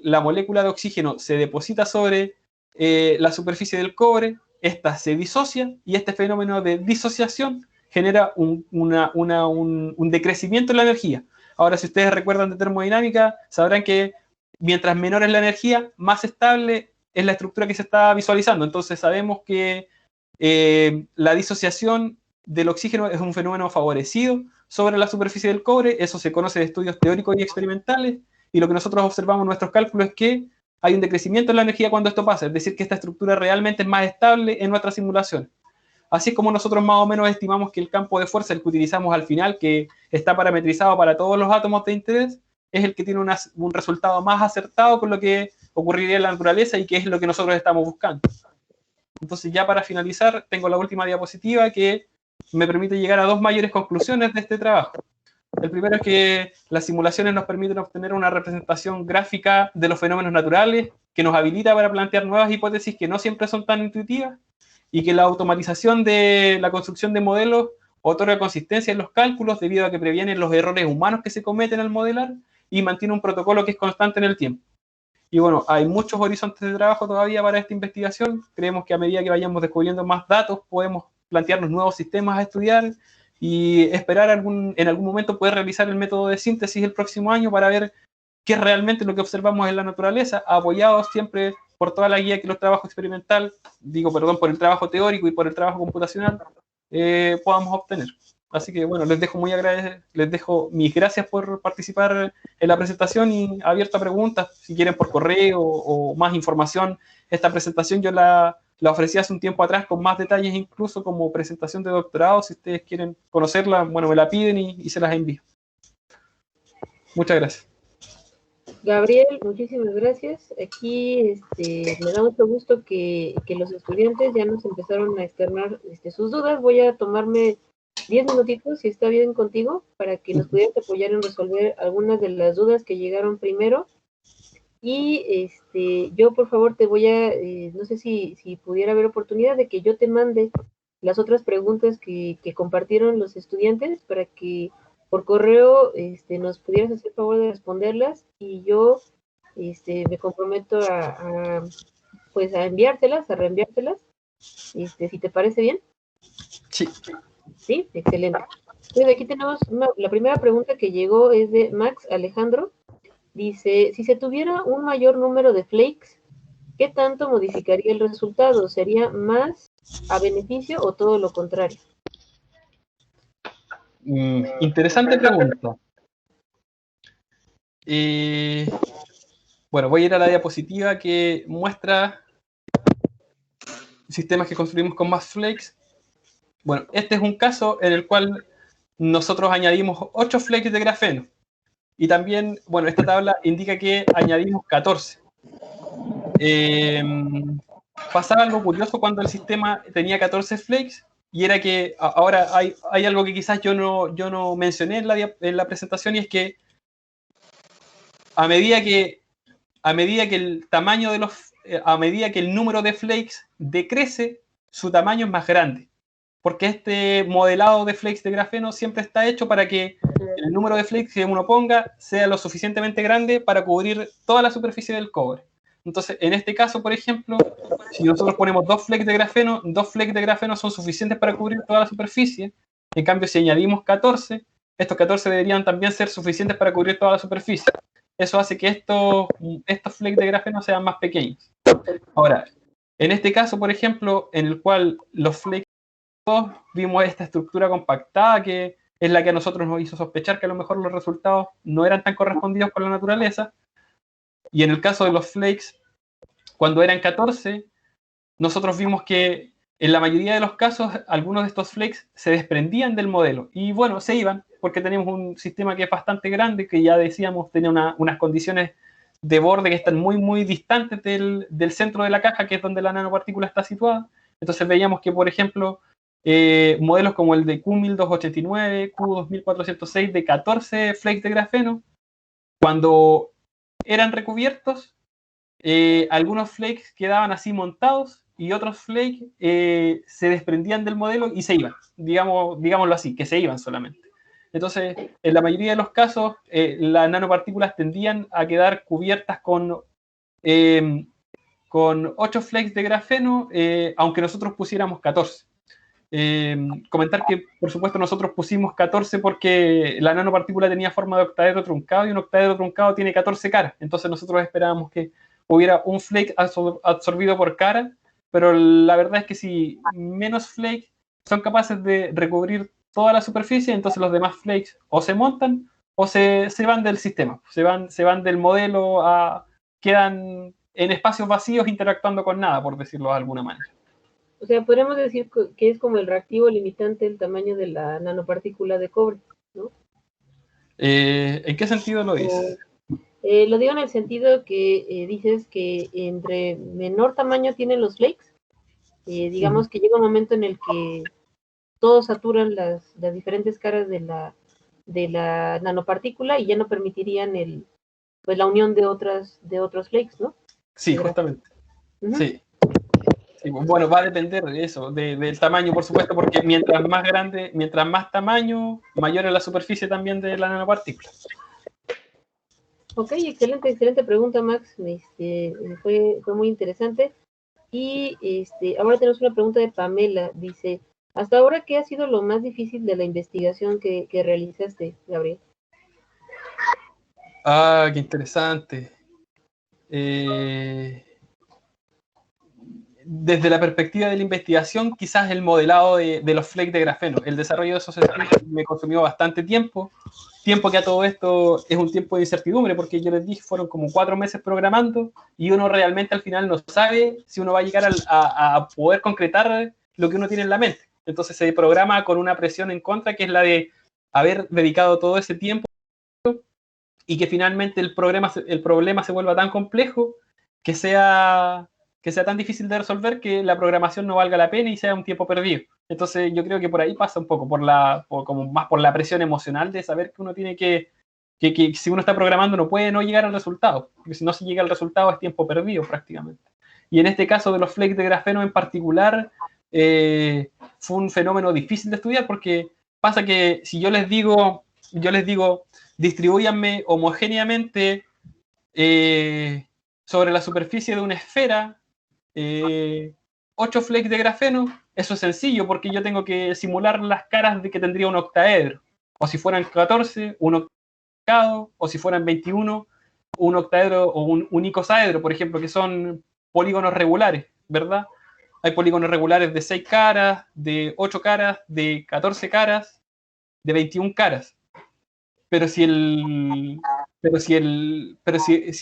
la molécula de oxígeno se deposita sobre la superficie del cobre, esta se disocia, y este fenómeno de disociación genera un decrecimiento en la energía. Ahora, si ustedes recuerdan de termodinámica, sabrán que mientras menor es la energía, más estable es la estructura que se está visualizando. Entonces sabemos que la disociación del oxígeno es un fenómeno favorecido sobre la superficie del cobre. Eso se conoce de estudios teóricos y experimentales, y lo que nosotros observamos en nuestros cálculos es que hay un decrecimiento en la energía cuando esto pasa, es decir, que esta estructura realmente es más estable en nuestras simulaciones. Así es como nosotros más o menos estimamos que el campo de fuerza, el que utilizamos al final, que está parametrizado para todos los átomos de interés, es el que tiene un resultado más acertado con lo que ocurriría en la naturaleza, y que es lo que nosotros estamos buscando. Entonces, ya para finalizar, tengo la última diapositiva que me permite llegar a dos mayores conclusiones de este trabajo. El primero es que las simulaciones nos permiten obtener una representación gráfica de los fenómenos naturales que nos habilita para plantear nuevas hipótesis que no siempre son tan intuitivas, y que la automatización de la construcción de modelos otorga consistencia en los cálculos debido a que previene los errores humanos que se cometen al modelar y mantiene un protocolo que es constante en el tiempo. Y bueno, hay muchos horizontes de trabajo todavía para esta investigación. Creemos que a medida que vayamos descubriendo más datos, podemos plantearnos nuevos sistemas a estudiar y esperar en algún momento poder realizar el método de síntesis el próximo año para ver qué es realmente lo que observamos en la naturaleza, apoyados siempre por toda la guía que los trabajos experimentales, por el trabajo teórico y por el trabajo computacional, podamos obtener. Así que bueno, les dejo mis gracias por participar en la presentación, y abierto a preguntas, si quieren por correo o más información. Esta presentación yo la ofrecí hace un tiempo atrás con más detalles, incluso como presentación de doctorado. Si ustedes quieren conocerla, bueno, me la piden y se las envío. Muchas gracias. Gabriel, muchísimas gracias. Aquí me da mucho gusto que los estudiantes ya nos empezaron a externar sus dudas. Voy a tomarme 10 minutitos, si está bien contigo, para que nos pudieras apoyar en resolver algunas de las dudas que llegaron primero. Y yo por favor te voy a, no sé si pudiera haber oportunidad de que yo te mande las otras preguntas que compartieron los estudiantes para que por correo nos pudieras hacer favor de responderlas y yo me comprometo pues a enviártelas, a reenviártelas, si te parece bien. Sí. Sí, excelente. Entonces aquí tenemos la primera pregunta que llegó es de Max Alejandro. Dice, si se tuviera un mayor número de flakes, ¿qué tanto modificaría el resultado? ¿Sería más a beneficio o todo lo contrario? Interesante pregunta. Bueno, voy a ir a la diapositiva que muestra sistemas que construimos con más flakes. Bueno, este es un caso en el cual nosotros añadimos 8 flakes de grafeno. Y también, bueno, esta tabla indica que añadimos 14. Pasaba algo curioso cuando el sistema tenía 14 flakes, y era que ahora hay algo que quizás yo no mencioné en la presentación, y es que a medida que el tamaño de a medida que el número de flakes decrece, su tamaño es más grande. Porque este modelado de flakes de grafeno siempre está hecho para que el número de flakes que uno ponga sea lo suficientemente grande para cubrir toda la superficie del cobre. Entonces, en este caso, por ejemplo, si nosotros ponemos 2 flakes de grafeno, 2 flakes de grafeno son suficientes para cubrir toda la superficie. En cambio, si añadimos 14, estos 14 deberían también ser suficientes para cubrir toda la superficie. Eso hace que estos flakes de grafeno sean más pequeños. Ahora, en este caso, por ejemplo, en el cual los flakes vimos esta estructura compactada que es la que a nosotros nos hizo sospechar que a lo mejor los resultados no eran tan correspondidos con la naturaleza. Y en el caso de los flakes, cuando eran 14, nosotros vimos que en la mayoría de los casos algunos de estos flakes se desprendían del modelo y bueno, se iban porque teníamos un sistema que es bastante grande, que ya decíamos tenía unas condiciones de borde que están muy distantes del centro de la caja, que es donde la nanopartícula está situada. Entonces veíamos que, por ejemplo, modelos como el de Q1289, Q2406 de 14 flakes de grafeno, cuando eran recubiertos, algunos flakes quedaban así montados y otros flakes se desprendían del modelo y se iban, digámoslo así, que se iban solamente. Entonces, en la mayoría de los casos, las nanopartículas tendían a quedar cubiertas con 8 flakes de grafeno, aunque nosotros pusiéramos 14. Comentar que, por supuesto, nosotros pusimos 14 porque la nanopartícula tenía forma de octaedro truncado y un octaedro truncado tiene 14 caras. Entonces nosotros esperábamos que hubiera un flake absorbido por cara, pero la verdad es que si menos flakes son capaces de recubrir toda la superficie, entonces los demás flakes o se montan o se van del sistema, se van del modelo, quedan en espacios vacíos interactuando con nada, por decirlo de alguna manera. O sea, podríamos decir que es como el reactivo limitante el tamaño de la nanopartícula de cobre, ¿no? ¿En qué sentido lo dices? Lo digo en el sentido que dices que entre menor tamaño tienen los flakes, digamos que llega un momento en el que todos saturan las diferentes caras de la nanopartícula y ya no permitirían pues la unión de otros flakes, ¿no? Sí, justamente. Sí. Sí, bueno, va a depender de eso, del tamaño, por supuesto, porque mientras más tamaño, mayor es la superficie también de la nanopartícula. Ok, excelente pregunta, Max. Fue muy interesante. Y ahora tenemos una pregunta de Pamela. Dice, ¿hasta ahora qué ha sido lo más difícil de la investigación que realizaste, Gabriel? Ah, qué interesante. Desde la perspectiva de la investigación, quizás el modelado de los flakes de grafeno. El desarrollo de esos estudios me consumió bastante tiempo que a todo esto es un tiempo de incertidumbre, porque yo les dije, fueron como 4 meses programando y uno realmente al final no sabe si uno va a llegar a poder concretar lo que uno tiene en la mente. Entonces se programa con una presión en contra, que es la de haber dedicado todo ese tiempo y que finalmente el problema se vuelva tan complejo que sea tan difícil de resolver que la programación no valga la pena y sea un tiempo perdido. Entonces yo creo que por ahí pasa un poco, como más por la presión emocional de saber que uno tiene que que si uno está programando no puede no llegar al resultado, porque si no se llega al resultado es tiempo perdido prácticamente. Y en este caso de los flakes de grafeno en particular, fue un fenómeno difícil de estudiar, porque pasa que si yo les digo, distribúyanme homogéneamente sobre la superficie de una esfera 8 flakes de grafeno, eso es sencillo, porque yo tengo que simular las caras de que tendría un octaedro, o si fueran 14, un octavo, o si fueran 21, un octaedro o un icosaedro, por ejemplo, que son polígonos regulares, ¿verdad? Hay polígonos regulares de 6 caras, de 8 caras, de 14 caras, de 21 caras. Pero si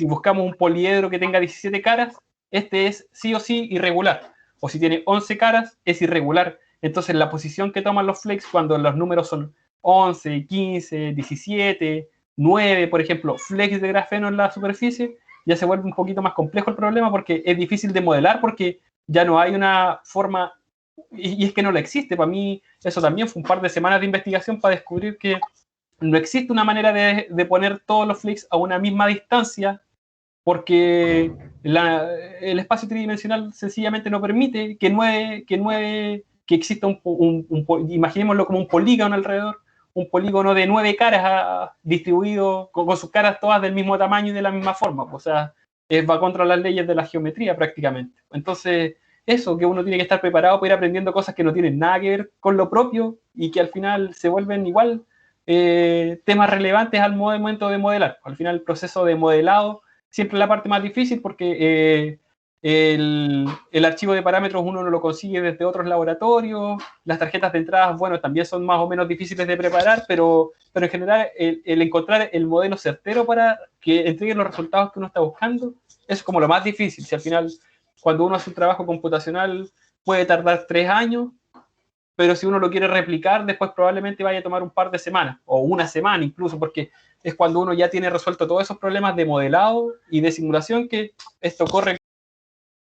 buscamos un poliedro que tenga 17 caras, este es sí o sí irregular. O si tiene 11 caras, es irregular. Entonces la posición que toman los flakes cuando los números son 11, 15, 17, 9, por ejemplo, flakes de grafeno en la superficie, ya se vuelve un poquito más complejo el problema, porque es difícil de modelar, porque ya no hay una forma, y es que no la existe. Para mí eso también fue un par de semanas de investigación para descubrir que no existe una manera de poner todos los flakes a una misma distancia, porque el espacio tridimensional sencillamente no permite que exista imaginémoslo como un polígono alrededor, un polígono de 9 caras distribuido con sus caras todas del mismo tamaño y de la misma forma. O sea, va contra las leyes de la geometría prácticamente. Entonces, eso, que uno tiene que estar preparado para ir aprendiendo cosas que no tienen nada que ver con lo propio y que al final se vuelven igual temas relevantes al momento de modelar. Al final el proceso de modelado siempre es la parte más difícil, porque el archivo de parámetros uno no lo consigue desde otros laboratorios, las tarjetas de entradas, bueno, también son más o menos difíciles de preparar, pero en general el encontrar el modelo certero para que entregue los resultados que uno está buscando es como lo más difícil. Si al final cuando uno hace un trabajo computacional puede tardar 3 años, pero si uno lo quiere replicar, después probablemente vaya a tomar un par de semanas, o una semana incluso, porque es cuando uno ya tiene resuelto todos esos problemas de modelado y de simulación, que esto corre,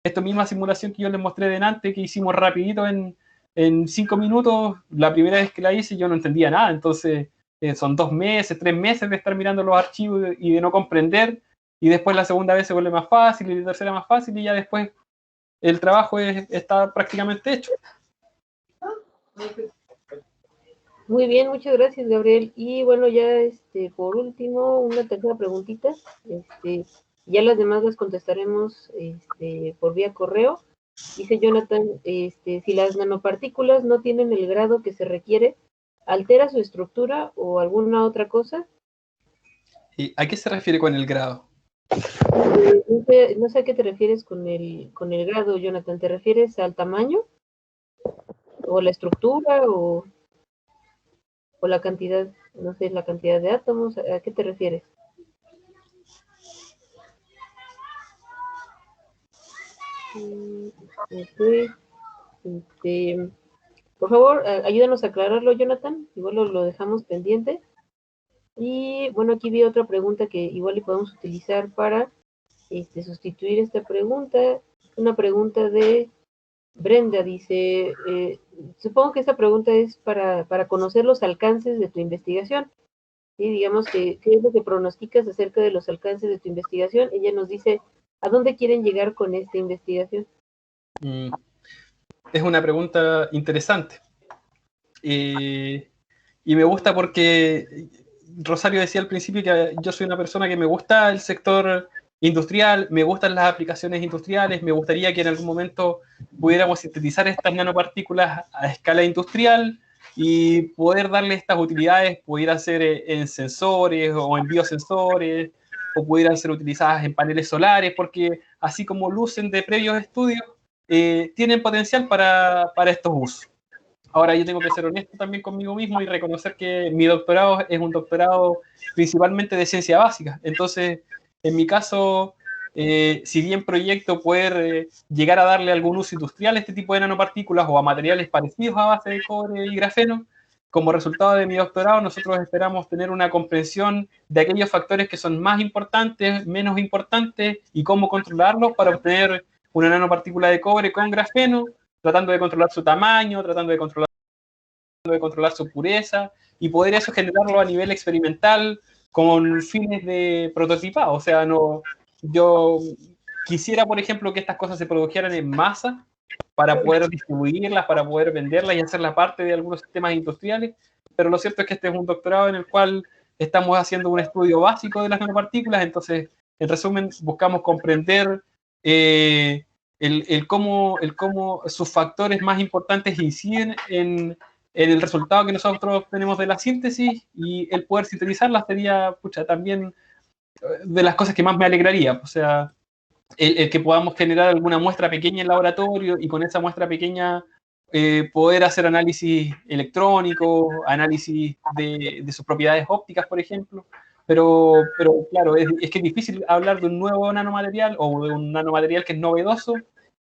esta misma simulación que yo les mostré delante, que hicimos rapidito en 5 minutos, la primera vez que la hice yo no entendía nada, entonces son 2 meses, 3 meses de estar mirando los archivos y de no comprender, y después la segunda vez se vuelve más fácil, y la tercera más fácil, y ya después el trabajo está prácticamente hecho. Muy bien, muchas gracias, Gabriel. Y bueno, ya por último, una tercera preguntita. Ya las demás las contestaremos por vía correo. Dice Jonathan, si las nanopartículas no tienen el grado que se requiere, ¿altera su estructura o alguna otra cosa? ¿Y a qué se refiere con el grado? No sé a qué te refieres con el grado, Jonathan. ¿Te refieres al tamaño? ¿O la estructura? ¿O la cantidad, no sé, la cantidad de átomos? ¿A qué te refieres? Por favor, ayúdanos a aclararlo, Jonathan. Igual lo dejamos pendiente. Y bueno, aquí vi otra pregunta que igual le podemos utilizar para sustituir esta pregunta. Una pregunta de Brenda, dice, supongo que esta pregunta es para conocer los alcances de tu investigación. ¿Sí? Digamos que, ¿qué es lo que pronosticas acerca de los alcances de tu investigación? Ella nos dice, ¿a dónde quieren llegar con esta investigación? Es una pregunta interesante. Y me gusta porque Rosario decía al principio que yo soy una persona que me gusta el sector industrial, me gustan las aplicaciones industriales, me gustaría que en algún momento pudiéramos sintetizar estas nanopartículas a escala industrial y poder darle estas utilidades, pudieran ser en sensores o en biosensores, o pudieran ser utilizadas en paneles solares, porque así como lucen de previos estudios, tienen potencial para estos usos. Ahora yo tengo que ser honesto también conmigo mismo y reconocer que mi doctorado es un doctorado principalmente de ciencia básica. Entonces, en mi caso, si bien proyecto poder llegar a darle algún uso industrial a este tipo de nanopartículas o a materiales parecidos a base de cobre y grafeno, como resultado de mi doctorado nosotros esperamos tener una comprensión de aquellos factores que son más importantes, menos importantes y cómo controlarlos para obtener una nanopartícula de cobre con grafeno, tratando de controlar su tamaño, tratando de controlar su pureza y poder eso generarlo a nivel experimental con fines de prototipado. O sea, no, yo quisiera, por ejemplo, que estas cosas se produjeran en masa para poder distribuirlas, para poder venderlas y hacerlas parte de algunos sistemas industriales, pero lo cierto es que este es un doctorado en el cual estamos haciendo un estudio básico de las nanopartículas, entonces, en resumen, buscamos comprender el cómo sus factores más importantes inciden en el resultado que nosotros obtenemos de la síntesis, y el poder sintetizarla sería, pucha, también de las cosas que más me alegraría. O sea, el que podamos generar alguna muestra pequeña en laboratorio y con esa muestra pequeña poder hacer análisis electrónico, análisis de sus propiedades ópticas, por ejemplo. Pero claro, es que es difícil hablar de un nuevo nanomaterial o de un nanomaterial que es novedoso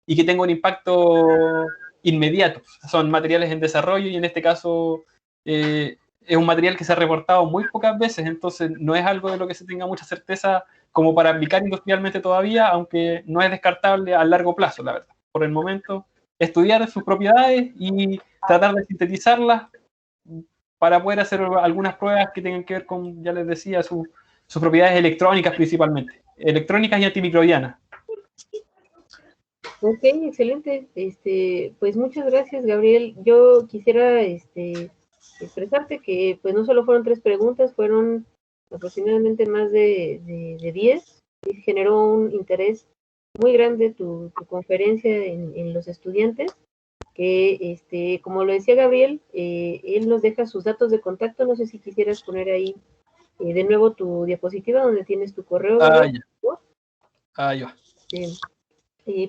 y que tenga un impacto inmediato. Son materiales en desarrollo y en este caso es un material que se ha reportado muy pocas veces, entonces no es algo de lo que se tenga mucha certeza como para aplicar industrialmente todavía, aunque no es descartable a largo plazo, la verdad. Por el momento, estudiar sus propiedades y tratar de sintetizarlas para poder hacer algunas pruebas que tengan que ver con, ya les decía, sus propiedades electrónicas principalmente, electrónicas y antimicrobianas. Ok, excelente. Pues muchas gracias, Gabriel. Yo quisiera expresarte que pues no solo fueron 3 preguntas, fueron aproximadamente más de 10. Y generó un interés muy grande tu conferencia en los estudiantes, que como lo decía Gabriel, él nos deja sus datos de contacto. No sé si quisieras poner ahí de nuevo tu diapositiva donde tienes tu correo, Gabriel. Ya.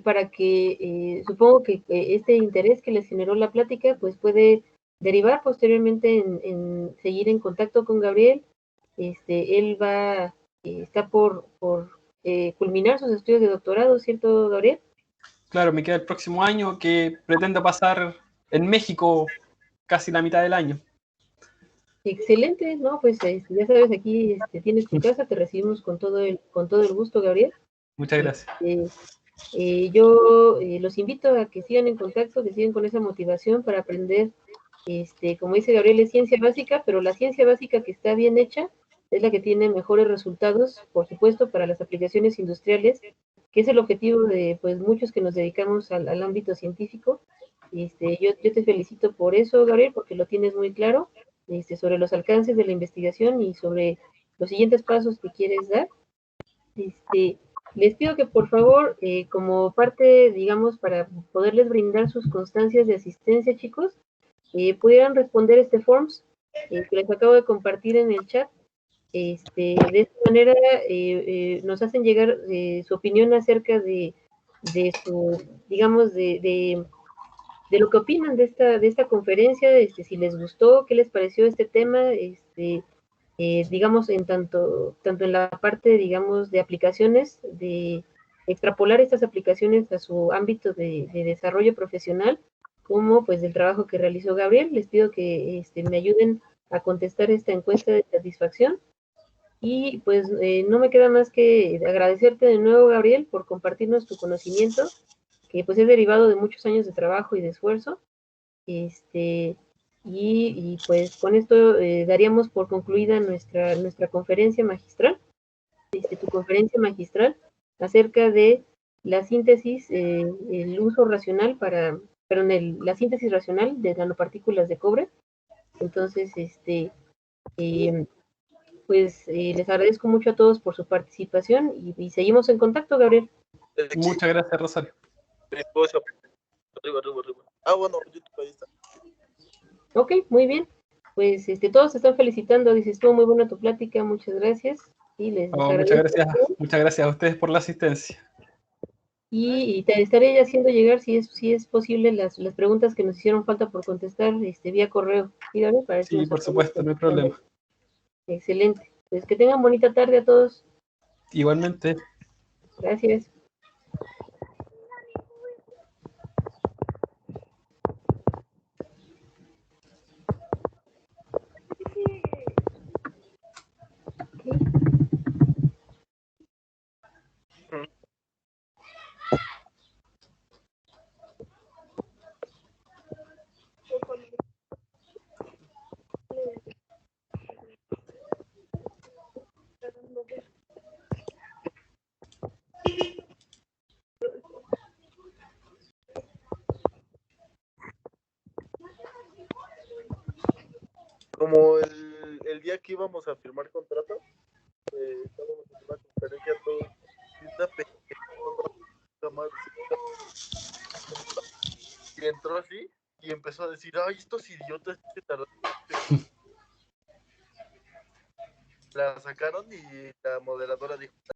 Para que supongo que este interés que les generó la plática pues puede derivar posteriormente en seguir en contacto con Gabriel. Él está por culminar sus estudios de doctorado, ¿cierto, Gabriel? Claro, me queda el próximo año, que pretendo pasar en México casi la mitad del año. Excelente, ¿no? Pues ya sabes, aquí tienes tu casa, te recibimos con todo el gusto, Gabriel. Muchas gracias. Yo los invito a que sigan en contacto, que sigan con esa motivación para aprender. Como dice Gabriel, es ciencia básica, pero la ciencia básica que está bien hecha es la que tiene mejores resultados, por supuesto, para las aplicaciones industriales, que es el objetivo de pues muchos que nos dedicamos al ámbito científico. Yo te felicito por eso, Gabriel, porque lo tienes muy claro, sobre los alcances de la investigación y sobre los siguientes pasos que quieres dar. Les pido que por favor, como parte, digamos, para poderles brindar sus constancias de asistencia, chicos, pudieran responder este forms que les acabo de compartir en el chat. De esta manera nos hacen llegar su opinión acerca de su, digamos, de lo que opinan de esta conferencia, si les gustó, qué les pareció este tema, digamos, tanto en la parte, digamos, de aplicaciones, de extrapolar estas aplicaciones a su ámbito de desarrollo profesional, como pues del trabajo que realizó Gabriel. Les pido que me ayuden a contestar esta encuesta de satisfacción. Y pues no me queda más que agradecerte de nuevo, Gabriel, por compartirnos tu conocimiento, que pues es derivado de muchos años de trabajo y de esfuerzo. Y pues con esto daríamos por concluida nuestra conferencia magistral, tu conferencia magistral acerca de la síntesis, el uso racional la síntesis racional de nanopartículas de cobre. Entonces, pues les agradezco mucho a todos por su participación y seguimos en contacto, Gabriel. Muchas gracias, Rosario. Bueno, ahí está. Ok, muy bien. Pues todos se están felicitando, dices, estuvo muy buena tu plática, muchas gracias. Y les Muchas gracias a ustedes por la asistencia. Y te estaré haciendo llegar, si es posible, las preguntas que nos hicieron falta por contestar vía correo. Dígame, para sí, por supuesto, no hay problema. Excelente. Pues que tengan bonita tarde a todos. Igualmente. Gracias. como el día que íbamos a firmar contrato, estábamos en una conferencia todos, y una pendeja más, y entró así y empezó a decir, ay, estos idiotas que tardaron. La sacaron y la moderadora dijo,